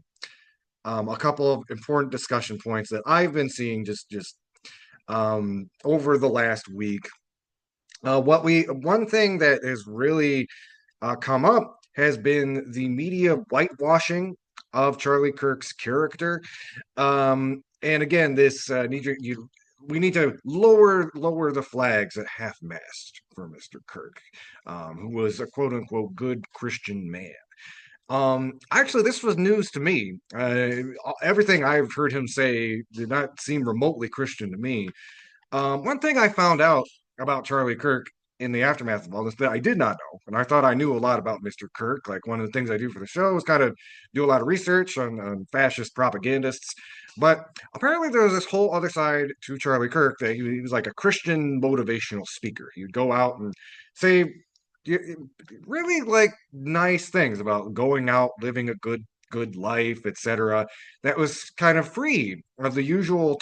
a couple of important discussion points that I've been seeing just over the last week. One thing that has really come up has been the media whitewashing of Charlie Kirk's character. And again, this we need to lower the flags at half mast for Mr. Kirk, who was a quote unquote good Christian man. Actually, this was news to me. Everything I've heard him say did not seem remotely Christian to me. One thing I found out about Charlie Kirk in the aftermath of all this that I did not know, and I thought I knew a lot about Mr. Kirk. Like one of the things I do for the show is kind of do a lot of research on fascist propagandists. But apparently, there was this whole other side to Charlie Kirk that he was like a Christian motivational speaker. He would go out and say really like nice things about going out, living a good life, etc. That was kind of free of the usual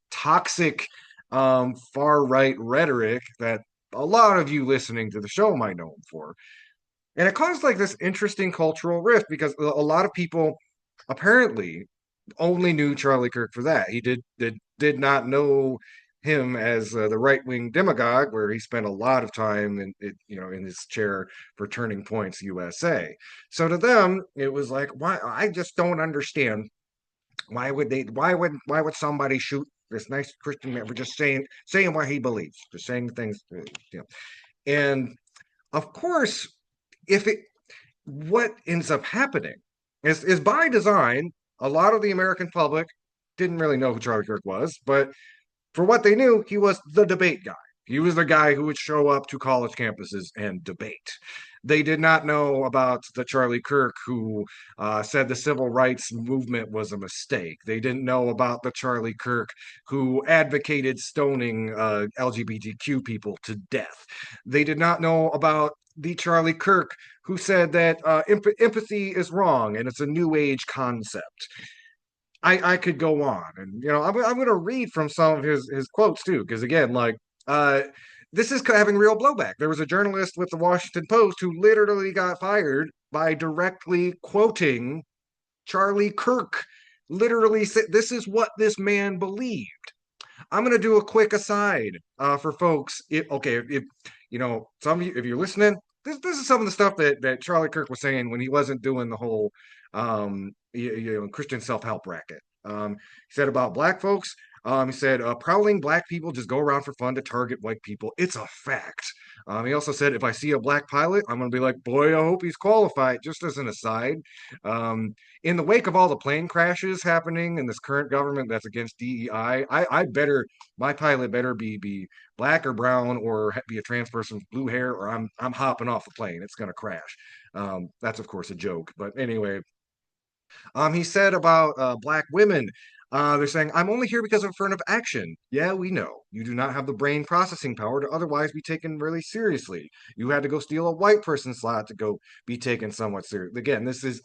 toxic far right rhetoric that a lot of you listening to the show might know him for. And it caused like this interesting cultural rift because a lot of people apparently only knew Charlie Kirk for that. He did not know him as the right wing demagogue, where he spent a lot of time in his chair for Turning Points USA. So to them, it was like, why? I just don't understand why would somebody shoot this nice Christian man for just saying what he believes, just saying things, you know. And of course, if it what ends up happening is by design. A lot of the American public didn't really know who Charlie Kirk was, but for what they knew, he was the debate guy. He was the guy who would show up to college campuses and debate. They did not know about the Charlie Kirk who said the civil rights movement was a mistake. They didn't know about the Charlie Kirk who advocated stoning LGBTQ people to death. They did not know about the Charlie Kirk who said that empathy is wrong and it's a new age concept. I could go on, and I'm going to read from some of his quotes too, because again, like this is having real blowback. There was a journalist with the Washington Post who literally got fired by directly quoting Charlie Kirk. Literally said, "This is what this man believed." I'm going to do a quick aside for folks. If some of you, if you're listening, this is some of the stuff that Charlie Kirk was saying when he wasn't doing the whole Christian self-help racket. He said about black folks. He said, prowling black people just go around for fun to target white people. It's a fact. He also said, if I see a black pilot, I'm going to be like, boy, I hope he's qualified, just as an aside. In the wake of all the plane crashes happening in this current government that's against DEI, my pilot better be black or brown or be a trans person with blue hair, or I'm hopping off the plane. It's going to crash. That's, of course, a joke. But anyway, he said about black women, they're saying, I'm only here because of affirmative action. Yeah, we know. You do not have the brain processing power to otherwise be taken really seriously. You had to go steal a white person's slot to go be taken somewhat seriously. Again, this is,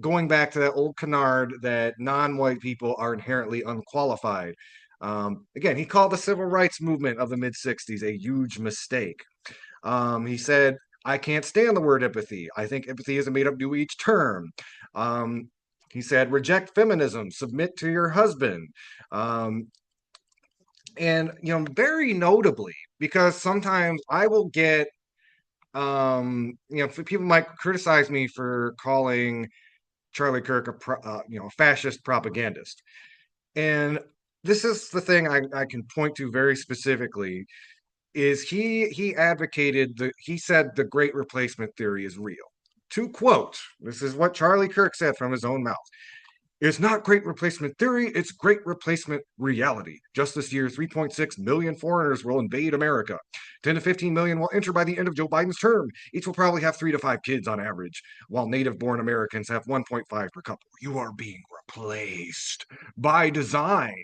going back to that old canard that non-white people are inherently unqualified. Again, he called the civil rights movement of the mid-60s a huge mistake. He said, I can't stand the word empathy. I think empathy is a made up new each term. Um, he said, reject feminism, submit to your husband. And, very notably, because sometimes I will get, people might criticize me for calling Charlie Kirk a fascist propagandist. And this is the thing I can point to very specifically is he advocated he said the great replacement theory is real. To quote, this is what Charlie Kirk said from his own mouth. It's not great replacement theory, it's great replacement reality. Just this year, 3.6 million foreigners will invade America. 10 to 15 million will enter by the end of Joe Biden's term. Each will probably have 3 to 5 kids on average, while native born Americans have 1.5 per couple. You are being replaced by design.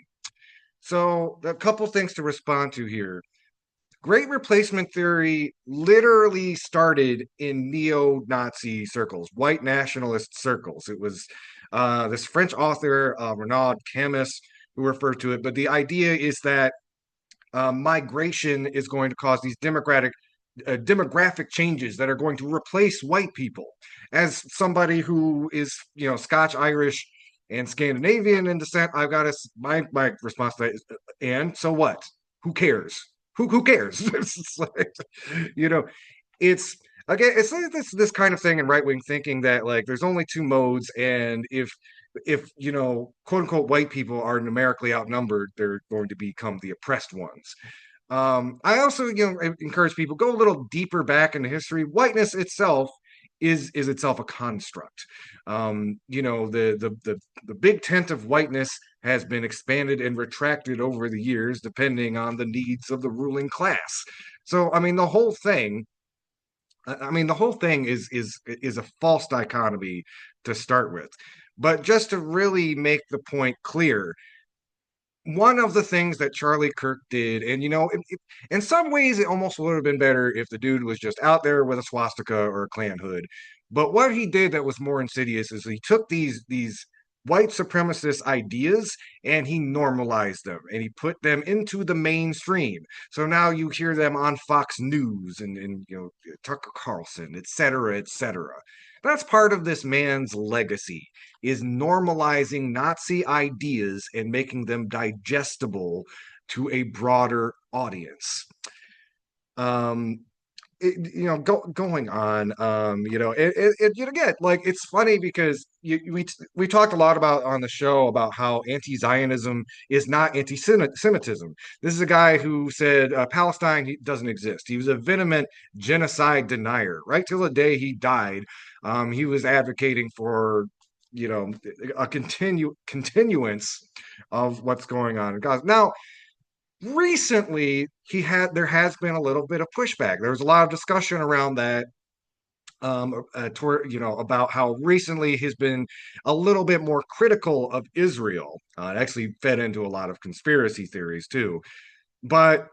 So, a couple things to respond to here. Great replacement theory literally started in neo-Nazi circles, white nationalist circles. It was this French author, Renaud Camus, who referred to it. But the idea is that migration is going to cause these demographic changes that are going to replace white people. As somebody who is, Scotch, Irish, and Scandinavian in descent, I've got my response to that is, and so what? Who cares? Who cares? It's like, you know, it's again, it's like this kind of thing in right wing thinking that like there's only two modes, and if quote unquote white people are numerically outnumbered, they're going to become the oppressed ones. I also, encourage people go a little deeper back into history. Whiteness itself is itself a construct. The big tent of whiteness has been expanded and retracted over the years, depending on the needs of the ruling class. So, the whole thing is a false dichotomy to start with. But just to really make the point clear, one of the things that Charlie Kirk did, and in some ways, it almost would have been better if the dude was just out there with a swastika or a Klan hood. But what he did that was more insidious is he took these white supremacist ideas and he normalized them and he put them into the mainstream. So now you hear them on Fox News and Tucker Carlson, et cetera, et cetera. That's part of this man's legacy is normalizing Nazi ideas and making them digestible to a broader audience. Um, going on, again, like it's funny because we talked a lot about on the show about how anti-Zionism is not anti-Semitism. This is a guy who said Palestine doesn't exist. He was a vehement genocide denier right till the day he died. He was advocating for a continuance of what's going on in Gaza. Now, recently there has been a little bit of pushback. There was a lot of discussion around that about how recently he's been a little bit more critical of Israel. It actually fed into a lot of conspiracy theories too. But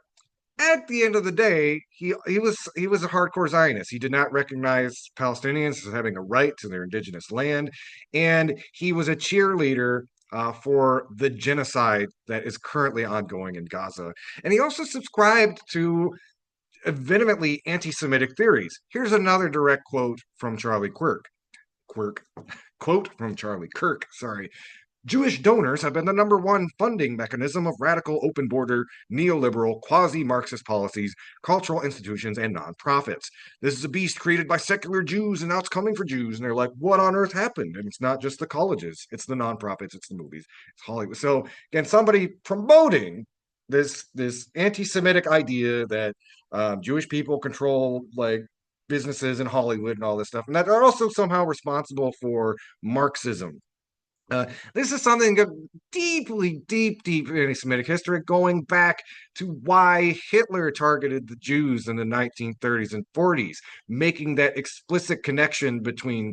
at the end of the day, he was a hardcore Zionist. He did not recognize Palestinians as having a right to their indigenous land, and he was a cheerleader for the genocide that is currently ongoing in Gaza. And he also subscribed to vehemently anti-Semitic theories. Here's another direct quote from Charlie Kirk. Quote from Charlie Kirk. Sorry. Jewish donors have been the number one funding mechanism of radical open border, neoliberal, quasi Marxist policies, cultural institutions, and nonprofits. This is a beast created by secular Jews, and now it's coming for Jews. And they're like, what on earth happened? And it's not just the colleges, it's the nonprofits, it's the movies, it's Hollywood. So, again, somebody promoting this anti Semitic idea that Jewish people control like businesses in Hollywood and all this stuff, and that are also somehow responsible for Marxism. This is something deeply, deep anti-Semitic history, going back to why Hitler targeted the Jews in the 1930s and 40s, making that explicit connection between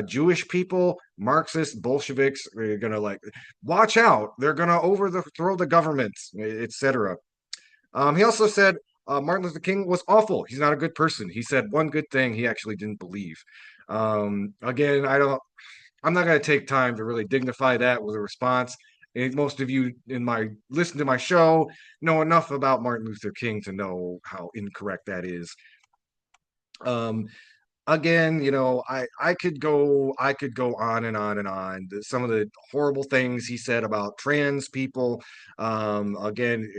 Jewish people, Marxists, Bolsheviks. They're gonna watch out. They're gonna overthrow the government, etc. He also said Martin Luther King was awful. He's not a good person. He said one good thing he actually didn't believe. Again, I'm not going to take time to really dignify that with a response. And most of you listen to my show know enough about Martin Luther King to know how incorrect that is. Again, I could go on and on and on. Some of the horrible things he said about trans people. Again,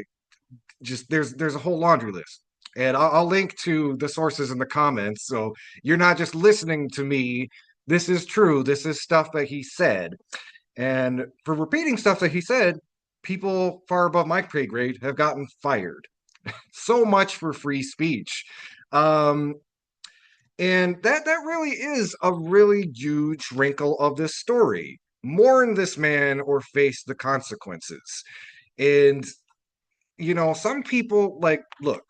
just there's a whole laundry list. And I'll link to the sources in the comments. So you're not just listening to me. This is true. This is stuff that he said. And for repeating stuff that he said, people far above my pay grade have gotten fired. So much for free speech. And that really is a really huge wrinkle of this story. Mourn this man or face the consequences. And some people like look,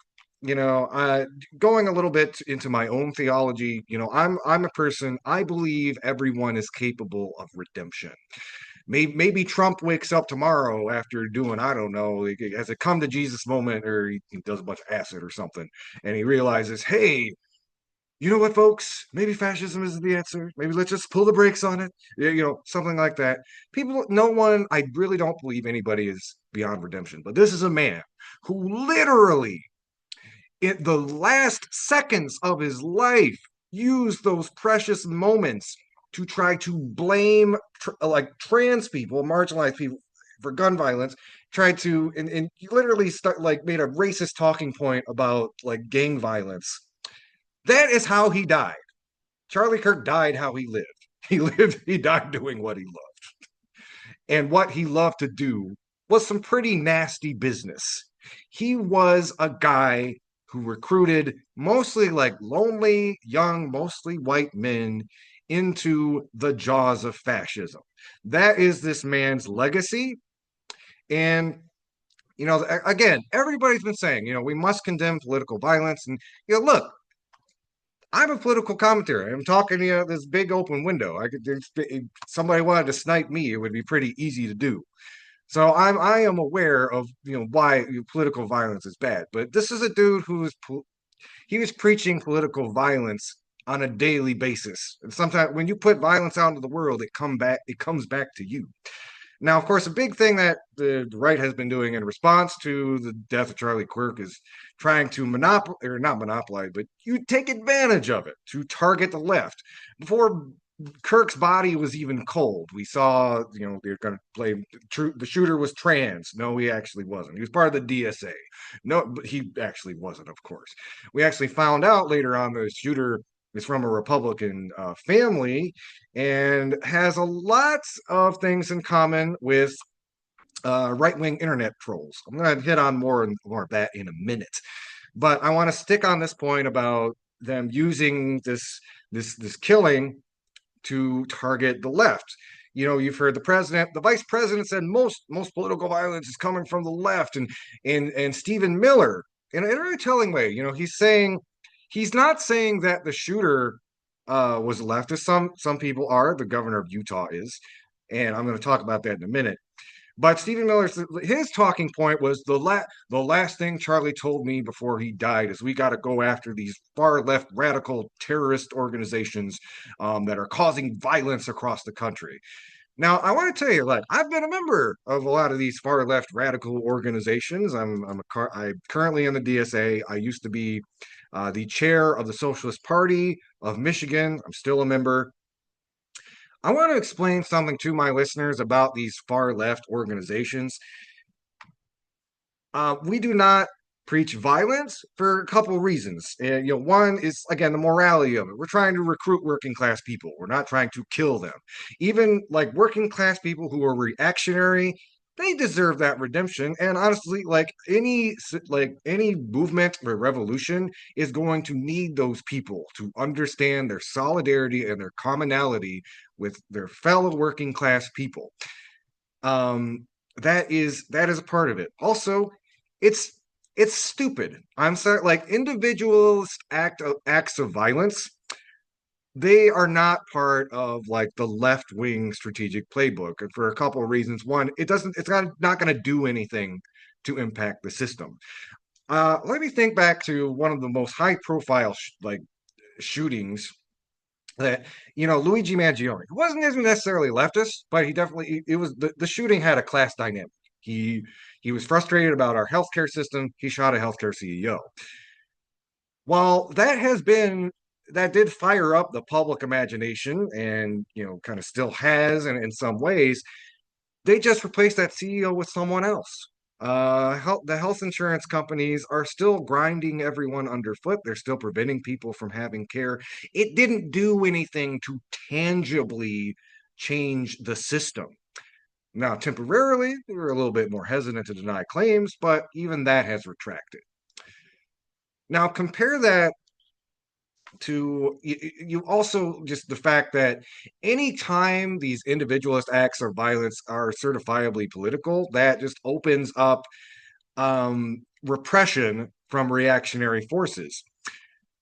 going a little bit into my own theology, I'm a person, I believe everyone is capable of redemption. Maybe Trump wakes up tomorrow after doing, I don't know, like, has a come to Jesus moment, or he does a bunch of acid or something, and he realizes, hey, you know what, folks? Maybe fascism isn't the answer. Maybe let's just pull the brakes on it. Something like that. People, no one, I really don't believe anybody is beyond redemption. But this is a man who literally, in the last seconds of his life, used those precious moments to try to blame like trans people, marginalized people for gun violence, tried to and literally start like made a racist talking point about like gang violence. That is how he died. Charlie Kirk died how he lived. He died doing what he loved. And what he loved to do was some pretty nasty business. He was a guy who recruited mostly like lonely, young, mostly white men into the jaws of fascism. That is this man's legacy. And again, everybody's been saying, we must condemn political violence. And look, I'm a political commentator. I'm talking to you this big open window. If somebody wanted to snipe me, it would be pretty easy to do. So I am aware of why political violence is bad. But this is a dude he was preaching political violence on a daily basis. And sometimes when you put violence out into the world, it comes back to you. Now, of course, a big thing that the right has been doing in response to the death of Charlie Kirk is trying to monopolize, or not monopolize, but you take advantage of it to target the left. Before Kirk's body was even cold, we saw, they're going to play, the shooter was trans. No, he actually wasn't. He was part of the DSA. No, but he actually wasn't, of course. We actually found out later on the shooter is from a Republican family and has a lot of things in common with right-wing internet trolls. I'm going to hit on more of that in a minute, but I want to stick on this point about them using this killing to target the left. You've heard the vice president said most political violence is coming from the left, and Stephen Miller in a very telling way. He's not saying that the shooter was leftist. Some people are. The governor of Utah is, and I'm going to talk about that in a minute. But Stephen Miller's his talking point was the last thing Charlie told me before he died is we got to go after these far left radical terrorist organizations that are causing violence across the country. Now, I want to tell you, like, I've been a member of a lot of these far left radical organizations. I'm currently in the DSA. I used to be the chair of the Socialist Party of Michigan. I'm still a member. I want to explain something to my listeners about these far left organizations. We do not preach violence for a couple of reasons. One is again the morality of it. We're trying to recruit working class people. We're not trying to kill them. Even like working class people who are reactionary, they deserve that redemption. And honestly, like any movement or revolution is going to need those people to understand their solidarity and their commonality with their fellow working class people. That is a part of it. Also, it's it's stupid. I'm sorry, like individualist acts of violence, they are not part of like the left wing strategic playbook, and for a couple of reasons. One, it's not going to do anything to impact the system. Let me think back to one of the most high profile shootings that Luigi Mangione. He wasn't even necessarily leftist, but he definitely it was the shooting had a class dynamic. He was frustrated about our healthcare system. He shot a healthcare CEO. While that did fire up the public imagination, and kind of still has, and in some ways, they just replaced that CEO with someone else. The health insurance companies are still grinding everyone underfoot. They're still preventing people from having care. It didn't do anything to tangibly change the system. Now, temporarily, they were a little bit more hesitant to deny claims, but even that has retracted. Now, compare that to you also just the fact that anytime these individualist acts of violence are certifiably political, that just opens up repression from reactionary forces.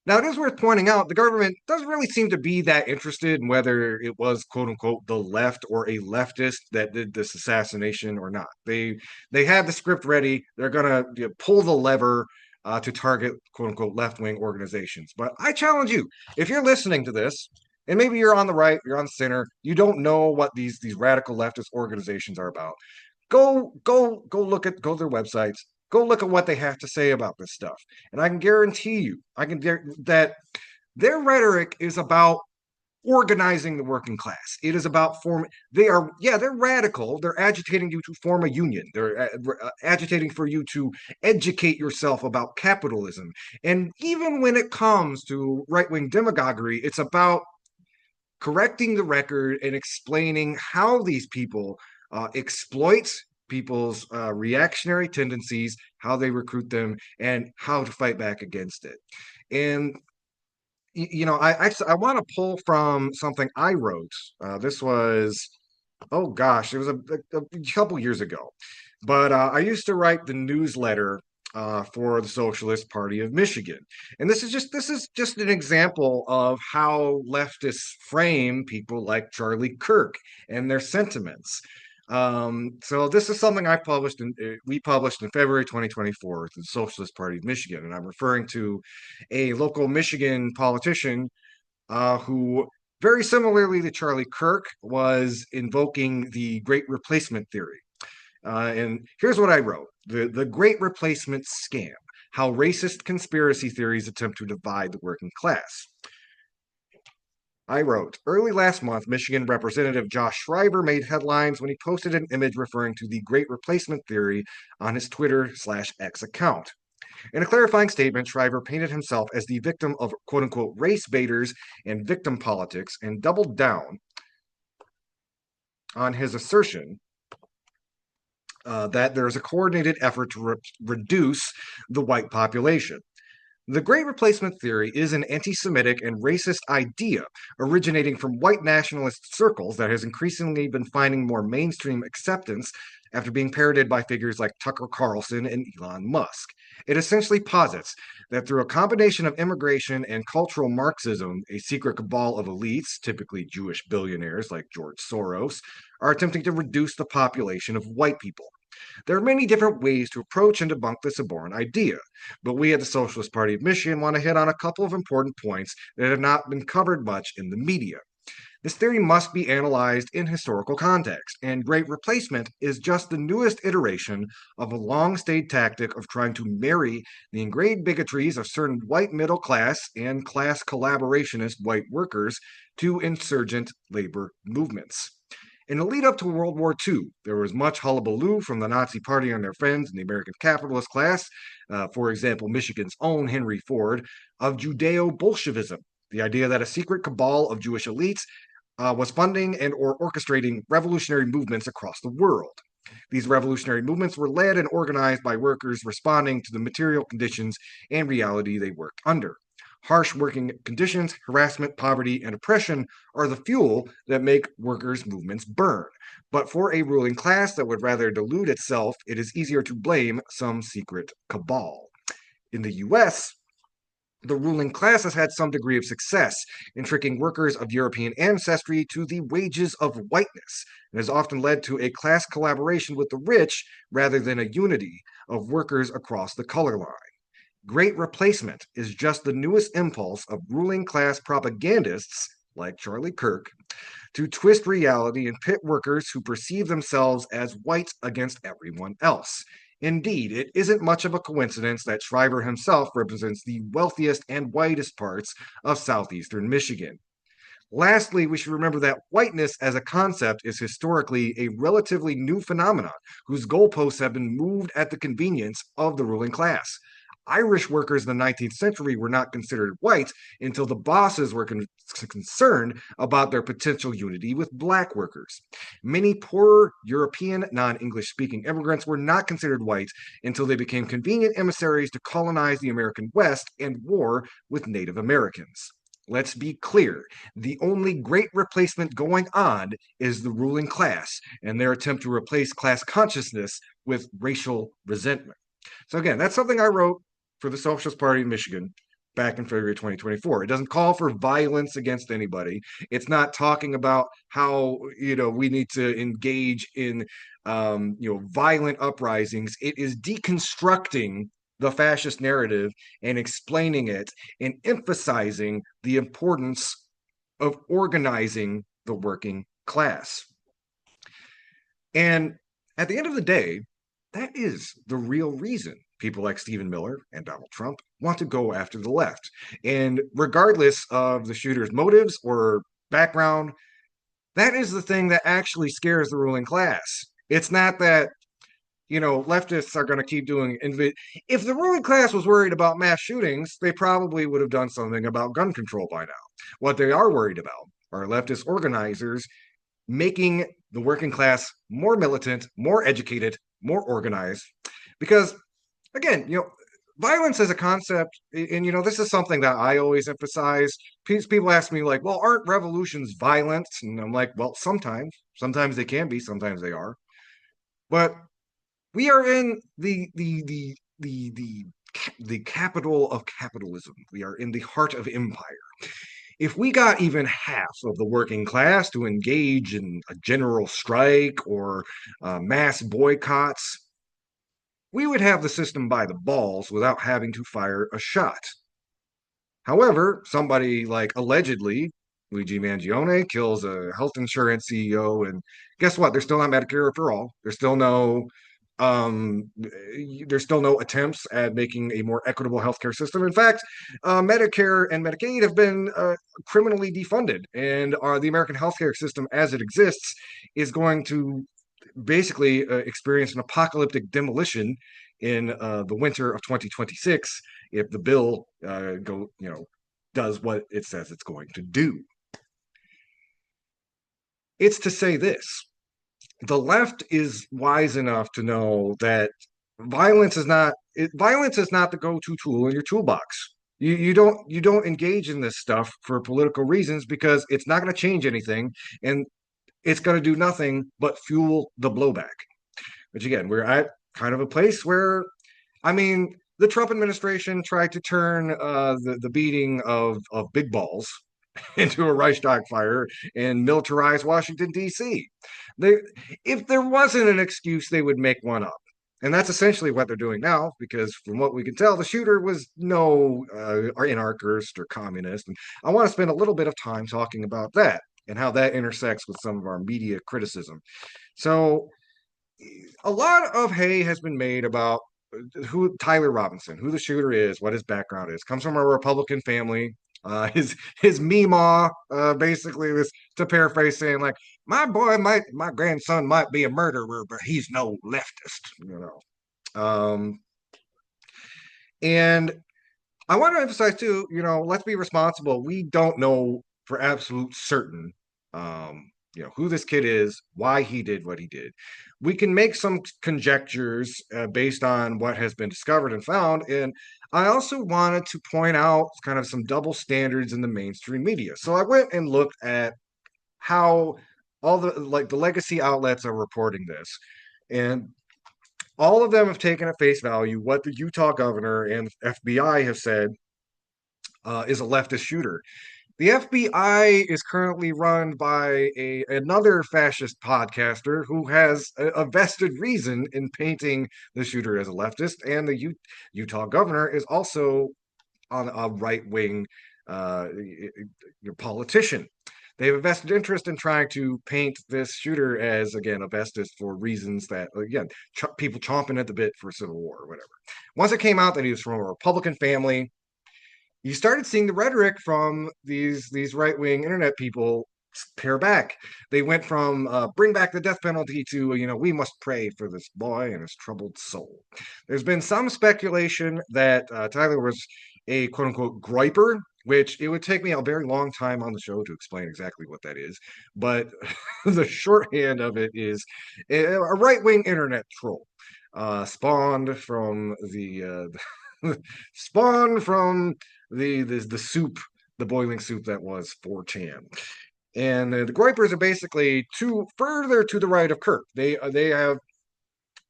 Now, it is worth pointing out the government doesn't really seem to be that interested in whether it was "quote unquote" the left or a leftist that did this assassination or not. They had the script ready. They're gonna pull the lever to target "quote unquote" left wing organizations. But I challenge you, if you're listening to this, and maybe you're on the right, you're on the center, you don't know what these radical leftist organizations are about. Go to their websites, go look at what they have to say about this stuff, and I can guarantee you that their rhetoric is about organizing the working class. It is about they're radical. They're agitating you to form a union. They're agitating for you to educate yourself about capitalism. And even when it comes to right-wing demagoguery, it's about correcting the record and explaining how these people exploit people's reactionary tendencies, how they recruit them, and how to fight back against it. And I want to pull from something I wrote. This was, oh gosh, it was a couple years ago. But I used to write the newsletter for the Socialist Party of Michigan, and this is just an example of how leftists frame people like Charlie Kirk and their sentiments. So this is something we published in February 2024 with the Socialist Party of Michigan, and I'm referring to a local Michigan politician who, very similarly to Charlie Kirk, was invoking the Great Replacement theory. And here's what I wrote: the Great Replacement scam, how racist conspiracy theories attempt to divide the working class. I wrote, early last month, Michigan Representative Josh Shriver made headlines when he posted an image referring to the Great Replacement theory on his Twitter/X account. In a clarifying statement, Shriver painted himself as the victim of "quote unquote" race baiters and victim politics and doubled down on his assertion that there is a coordinated effort to reduce the white population. The Great Replacement theory is an anti Semitic and racist idea originating from white nationalist circles that has increasingly been finding more mainstream acceptance after being parroted by figures like Tucker Carlson and Elon Musk. It essentially posits that through a combination of immigration and cultural Marxism, a secret cabal of elites, typically Jewish billionaires like George Soros, are attempting to reduce the population of white people. There are many different ways to approach and debunk this abhorrent idea, but we at the Socialist Party of Michigan want to hit on a couple of important points that have not been covered much in the media. This theory must be analyzed in historical context, and Great Replacement is just the newest iteration of a long-stayed tactic of trying to marry the ingrained bigotries of certain white middle class and class collaborationist white workers to insurgent labor movements. In the lead up to World War II, there was much hullabaloo from the Nazi Party and their friends in the American capitalist class, for example, Michigan's own Henry Ford, of Judeo Bolshevism, the idea that a secret cabal of Jewish elites was funding and or orchestrating revolutionary movements across the world. These revolutionary movements were led and organized by workers responding to the material conditions and reality they worked under. Harsh working conditions, harassment, poverty, and oppression are the fuel that make workers' movements burn. But for a ruling class that would rather delude itself, it is easier to blame some secret cabal. In the US, the ruling class has had some degree of success in tricking workers of European ancestry to the wages of whiteness, and has often led to a class collaboration with the rich rather than a unity of workers across the color line. Great Replacement is just the newest impulse of ruling class propagandists like Charlie Kirk to twist reality and pit workers who perceive themselves as white against everyone else. Indeed, it isn't much of a coincidence that Shriver himself represents the wealthiest and whitest parts of southeastern Michigan. Lastly, we should remember that whiteness as a concept is historically a relatively new phenomenon whose goalposts have been moved at the convenience of the ruling class. Irish workers in the 19th century were not considered white until the bosses were concerned about their potential unity with black workers. Many poorer European non-English speaking immigrants were not considered white until they became convenient emissaries to colonize the American West and war with Native Americans. Let's be clear. The only great replacement going on is the ruling class and their attempt to replace class consciousness with racial resentment. So, again, that's something I wrote for the Socialist Party in Michigan back in February 2024. It doesn't call for violence against anybody. It's not talking about how, we need to engage in, violent uprisings. It is deconstructing the fascist narrative and explaining it and emphasizing the importance of organizing the working class. And at the end of the day, that is the real reason people like Stephen Miller and Donald Trump want to go after the left. And regardless of the shooter's motives or background, that is the thing that actually scares the ruling class. It's not that leftists are going to keep doing if the ruling class was worried about mass shootings, they probably would have done something about gun control by now. What they are worried about are leftist organizers making the working class more militant, more educated, more organized. Because, again, violence as a concept, and this is something that I always emphasize. People ask me, like, well, aren't revolutions violent? And I'm like, well, sometimes they can be, sometimes they are. But we are in the capital of capitalism. We are in the heart of empire. If we got even half of the working class to engage in a general strike or mass boycotts, we would have the system by the balls without having to fire a shot. However, somebody like allegedly Luigi Mangione kills a health insurance CEO, and guess what? There's still not Medicare for all. Um, there's still no attempts at making a more equitable healthcare system. In fact, Medicare and Medicaid have been criminally defunded, and the American healthcare system, as it exists, is going to basically experience an apocalyptic demolition in the winter of 2026 if the bill does what it says it's going to do. It's to say this: the left is wise enough to know that violence is not the go-to tool in your toolbox. You don't engage in this stuff for political reasons because it's not going to change anything, and it's going to do nothing but fuel the blowback. Which, again, we're at kind of a place where, I mean, the Trump administration tried to turn the beating of big balls into a Reichstag fire and militarize Washington, D.C. They, if there wasn't an excuse, they would make one up. And that's essentially what they're doing now, because from what we can tell, the shooter was no anarchist or communist. And I want to spend a little bit of time talking about that and how that intersects with some of our media criticism. So, a lot of hay has been made about who Tyler Robinson, who the shooter is, what his background is. Comes from a Republican family. His Meemaw basically was, to paraphrase, saying like, my grandson might be a murderer, but he's no leftist. And I want to emphasize too, let's be responsible. We don't know for absolute certain, who this kid is, why he did what he did. We can make some conjectures based on what has been discovered and found. And I also wanted to point out kind of some double standards in the mainstream media. So I went and looked at how all the legacy outlets are reporting this. And all of them have taken at face value what the Utah governor and FBI have said is a leftist shooter. The FBI is currently run by another fascist podcaster who has a vested reason in painting the shooter as a leftist, and the Utah governor is also on a right wing politician. They have a vested interest in trying to paint this shooter as, again, a bestest for reasons that, again, people chomping at the bit for civil war or whatever. Once it came out that he was from a Republican family, you started seeing the rhetoric from these right-wing internet people pare back. They went from bring back the death penalty to, we must pray for this boy and his troubled soul. There's been some speculation that Tyler was a quote-unquote griper, which it would take me a very long time on the show to explain exactly what that is. But the shorthand of it is a right-wing internet troll spawned from the spawned from the soup the boiling soup that was 4chan. And the Groypers are basically further to the right of Kirk. They have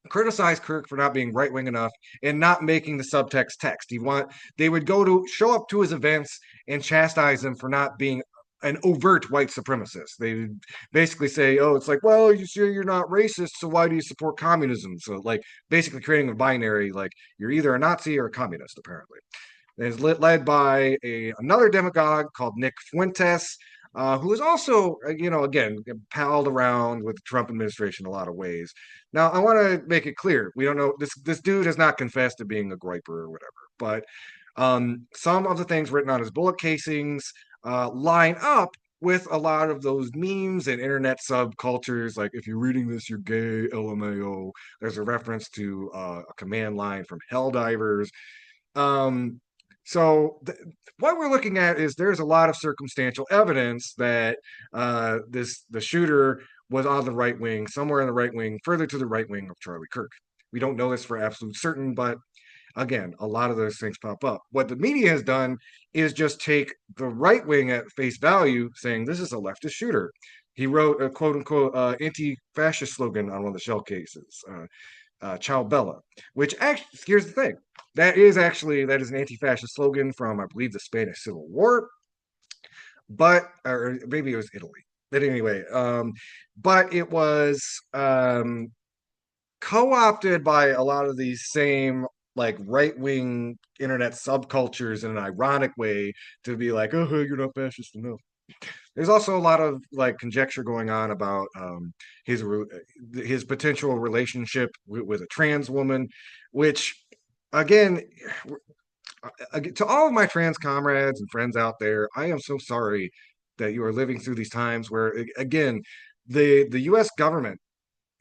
criticized Kirk for not being right wing enough and not making the subtext text. They would go to show up to his events and chastise him for not being an overt white supremacist. They basically say, "Oh, it's like, well, you say you're not racist, so why do you support communism?" So, like, basically creating a binary, like you're either a Nazi or a communist, apparently. It is led by another demagogue called Nick Fuentes, who is also, again, palled around with the Trump administration in a lot of ways. Now, I want to make it clear: we don't know this dude has not confessed to being a groiper or whatever, but some of the things written on his bullet casings line up with a lot of those memes and internet subcultures. Like, if you're reading this, you're gay, LMAO. There's a reference to a command line from Helldivers. Um, so what we're looking at is there's a lot of circumstantial evidence that the shooter was on the right wing, somewhere in the right wing, further to the right wing of Charlie Kirk. We don't know this for absolute certain, but again, a lot of those things pop up. What the media has done is just take the right wing at face value, saying this is a leftist shooter. He wrote a quote unquote anti-fascist slogan on one of the shell cases. Ciao Bella, which actually, here's the thing, that is an anti-fascist slogan from, I believe, the Spanish Civil War, but or maybe it was Italy. But anyway, but it was co-opted by a lot of these same like right-wing internet subcultures in an ironic way to be like, oh, you're not fascist enough. There's also a lot of like conjecture going on about his potential relationship with a trans woman, which again, to all of my trans comrades and friends out there, I am so sorry that you are living through these times where again, the U.S. government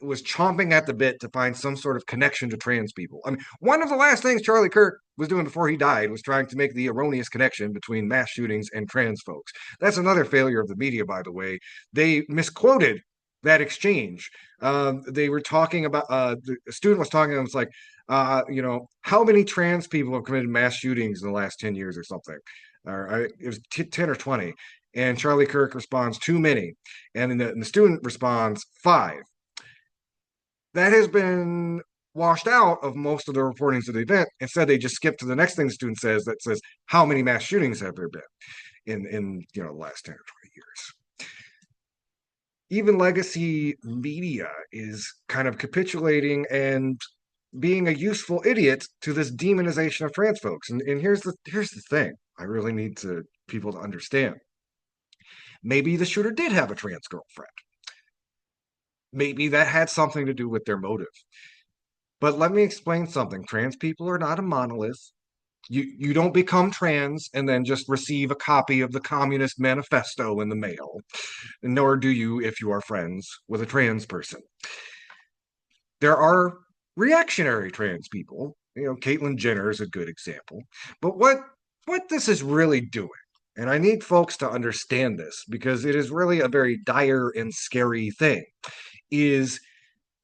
was chomping at the bit to find some sort of connection to trans people. I mean, one of the last things Charlie Kirk was doing before he died was trying to make the erroneous connection between mass shootings and trans folks. That's another failure of the media, by the way. They misquoted that exchange. They were talking about, the student was talking, and it's like, how many trans people have committed mass shootings in the last 10 years or something? It was 10 or 20. And Charlie Kirk responds, too many. And the student responds, 5. That has been washed out of most of the reportings of the event. Instead, they just skip to the next thing the student says, that says, how many mass shootings have there been in the last 10 or 20 years? Even legacy media is kind of capitulating and being a useful idiot to this demonization of trans folks. And here's the thing I really need people to understand. Maybe the shooter did have a trans girlfriend. Maybe that had something to do with their motive. But let me explain something. Trans people are not a monolith. You don't become trans and then just receive a copy of the Communist Manifesto in the mail, nor do you if you are friends with a trans person. There are reactionary trans people. Caitlyn Jenner is a good example. But what this is really doing, and I need folks to understand this because it is really a very dire and scary thing, is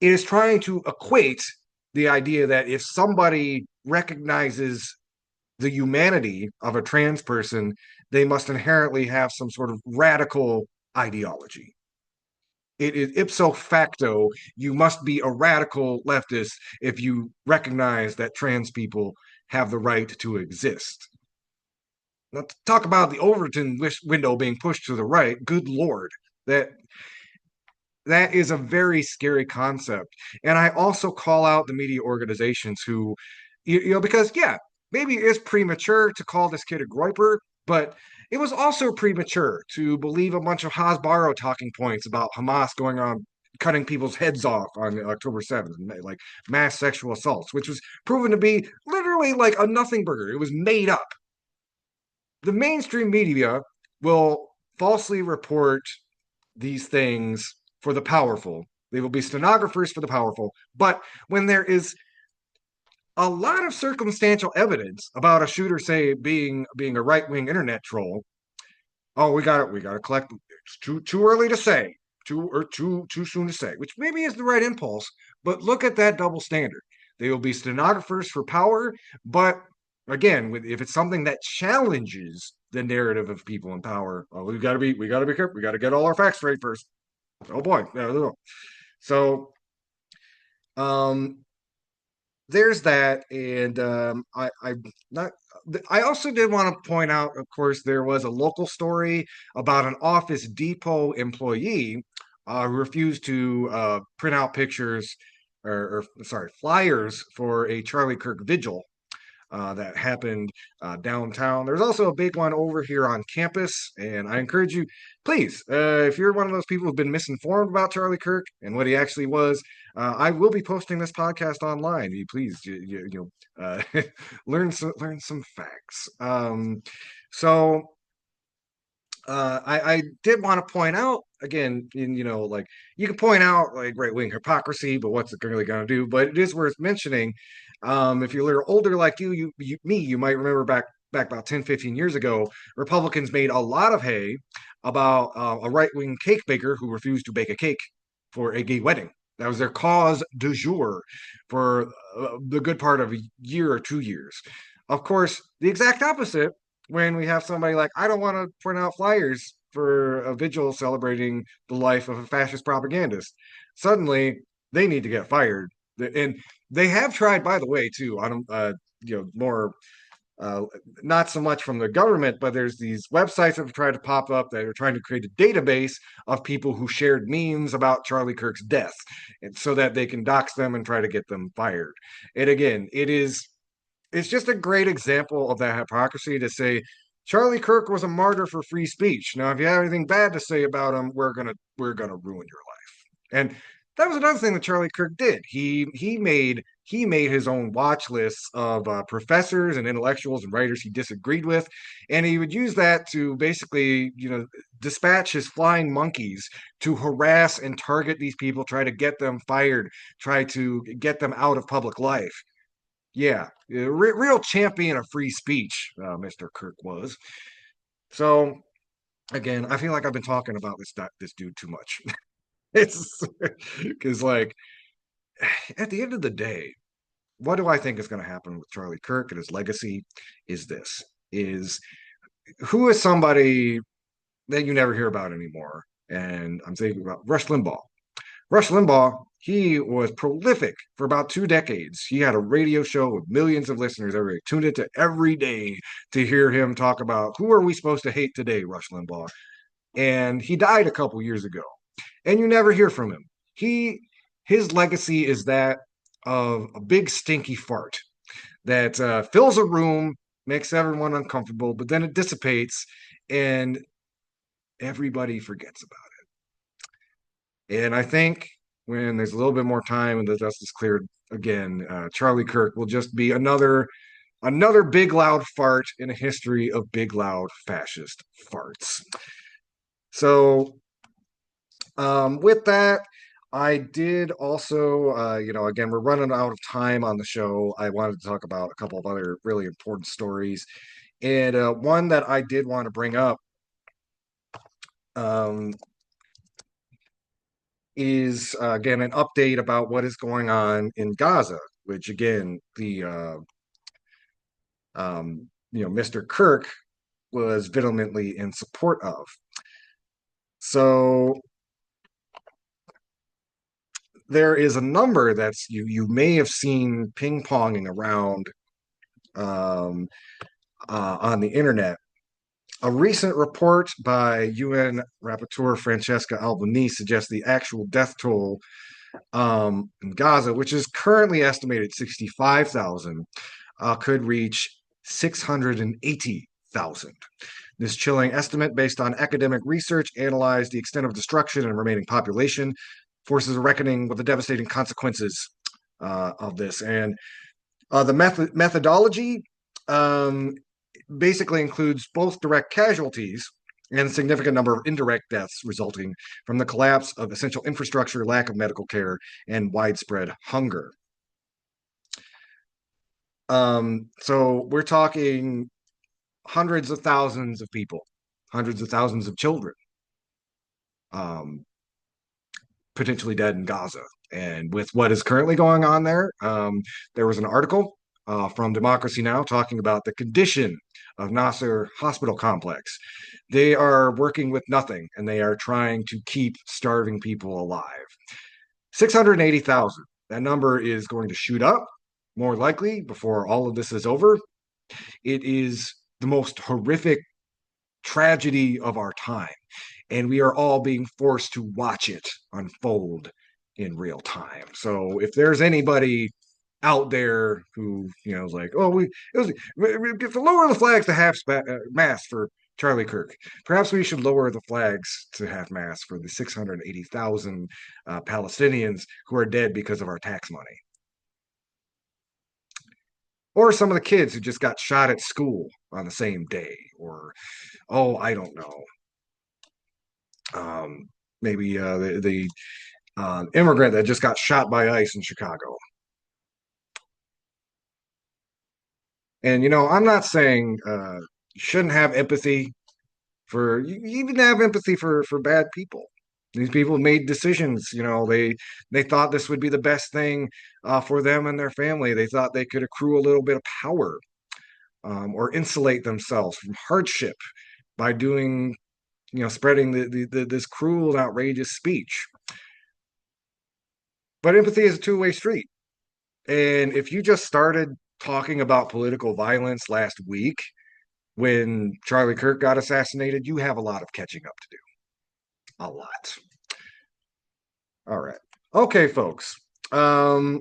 it is trying to equate the idea that if somebody recognizes the humanity of a trans person, they must inherently have some sort of radical ideology. It is ipso facto, you must be a radical leftist if you recognize that trans people have the right to exist. Now, to talk about the Overton window being pushed to the right, good Lord, that is a very scary concept. And I also call out the media organizations who, because maybe it is premature to call this kid a groiper, but it was also premature to believe a bunch of Hasbaro talking points about Hamas going on cutting people's heads off on October 7th, like mass sexual assaults, which was proven to be literally like a nothing burger. It was made up. The mainstream media will falsely report these things for the powerful. They will be stenographers for the powerful. But when there is a lot of circumstantial evidence about a shooter, say, being a right-wing internet troll, oh, we got to collect. It's too early to say, too soon to say, which maybe is the right impulse. But look at that double standard. They will be stenographers for power, but again, if it's something that challenges the narrative of people in power. Oh, we got to be careful. We got to get all our facts straight first. Oh boy. So um, there's that, and I not. I also did want to point out, of course, there was a local story about an Office Depot employee who refused to print out pictures or sorry, flyers for a Charlie Kirk vigil that happened downtown. There's also a big one over here on campus, and I encourage you, please, if you're one of those people who've been misinformed about Charlie Kirk and what he actually was, I will be posting this podcast online. Please, learn some facts. So I did want to point out again, like you can point out like right wing hypocrisy, but what's it really going to do? But it is worth mentioning. If you're a little older like you might remember back about 10, 15 years ago, Republicans made a lot of hay about a right wing cake baker who refused to bake a cake for a gay wedding. That was their cause du jour for the good part of a year or 2 years. Of course, the exact opposite when we have somebody like, I don't want to print out flyers for a vigil celebrating the life of a fascist propagandist. Suddenly, they need to get fired. And they have tried, by the way, too, on more uh, not so much from the government, but there's these websites that have tried to pop up that are trying to create a database of people who shared memes about Charlie Kirk's death, and so that they can dox them and try to get them fired. And again, it's just a great example of that hypocrisy to say Charlie Kirk was a martyr for free speech. Now, if you have anything bad to say about him, we're gonna ruin your life. And that was another thing that Charlie Kirk did. He made his own watch lists of professors and intellectuals and writers he disagreed with, and he would use that to basically, dispatch his flying monkeys to harass and target these people, try to get them fired, try to get them out of public life. Yeah, real champion of free speech, Mr. Kirk was. So again, I feel like I've been talking about this dude too much. It's because like at the end of the day, what do I think is going to happen with Charlie Kirk and his legacy? Is this is who is somebody that you never hear about anymore? And I'm thinking about Rush Limbaugh. Rush Limbaugh, he was prolific for about 2 decades. He had a radio show with millions of listeners every day, tuned into every day to hear him talk about who are we supposed to hate today, Rush Limbaugh. And he died a couple years ago, and you never hear from him. His legacy is that of a big stinky fart that fills a room, makes everyone uncomfortable, but then it dissipates, and everybody forgets about it. And I think when there's a little bit more time and the dust is cleared again, Charlie Kirk will just be another big loud fart in a history of big loud fascist farts. So with that, I did also, again, we're running out of time on the show. I wanted to talk about a couple of other really important stories. And one that I did want to bring up um, is, again, an update about what is going on in Gaza, which, again, Mr. Kirk was vehemently in support of. So there is a number that's you may have seen ping ponging around um, on the internet. A recent report by UN rapporteur Francesca Albanese suggests the actual death toll in Gaza, which is currently estimated 65,000, could reach 680,000. This chilling estimate, based on academic research, analyzed the extent of destruction and remaining population, forces a reckoning with the devastating consequences of this. And the methodology basically includes both direct casualties and a significant number of indirect deaths resulting from the collapse of essential infrastructure, lack of medical care, and widespread hunger. So we're talking hundreds of thousands of people, hundreds of thousands of children, potentially dead in Gaza. And with what is currently going on there, there was an article from Democracy Now! Talking about the condition of Nasser Hospital Complex. They are working with nothing and they are trying to keep starving people alive. 680,000. That number is going to shoot up, more likely, before all of this is over. It is the most horrific tragedy of our time, and we are all being forced to watch it unfold in real time. So if there's anybody out there who is like, oh, we get to lower the flags to half mast for Charlie Kirk. Perhaps we should lower the flags to half mast for the 680,000 Palestinians who are dead because of our tax money. Or some of the kids who just got shot at school on the same day. Or, oh, I don't know. Maybe the immigrant that just got shot by ICE in Chicago. And, I'm not saying you shouldn't have empathy for, you even have empathy for bad people. These people made decisions, they thought this would be the best thing for them and their family. They thought they could accrue a little bit of power or insulate themselves from hardship by doing, spreading this cruel and outrageous speech. But empathy is a two-way street. And if you just started talking about political violence last week when Charlie Kirk got assassinated, you have a lot of catching up to do. A lot. All right. Okay, folks. I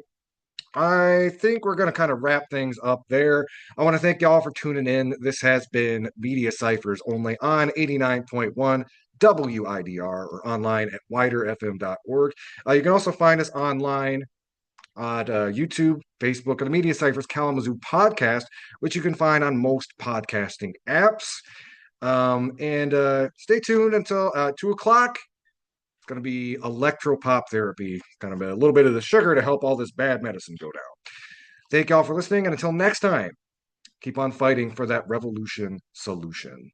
think we're going to kind of wrap things up there. I want to thank y'all for tuning in. This has been Media Cyphers only on 89.1 WIDR or online at widerfm.org. You can also find us online on YouTube, Facebook, and the Media Cyphers Kalamazoo podcast, which you can find on most podcasting apps. And stay tuned until 2 o'clock. It's going to be electropop therapy, kind of a little bit of the sugar to help all this bad medicine go down. Thank y'all for listening, and until next time, keep on fighting for that revolution solution.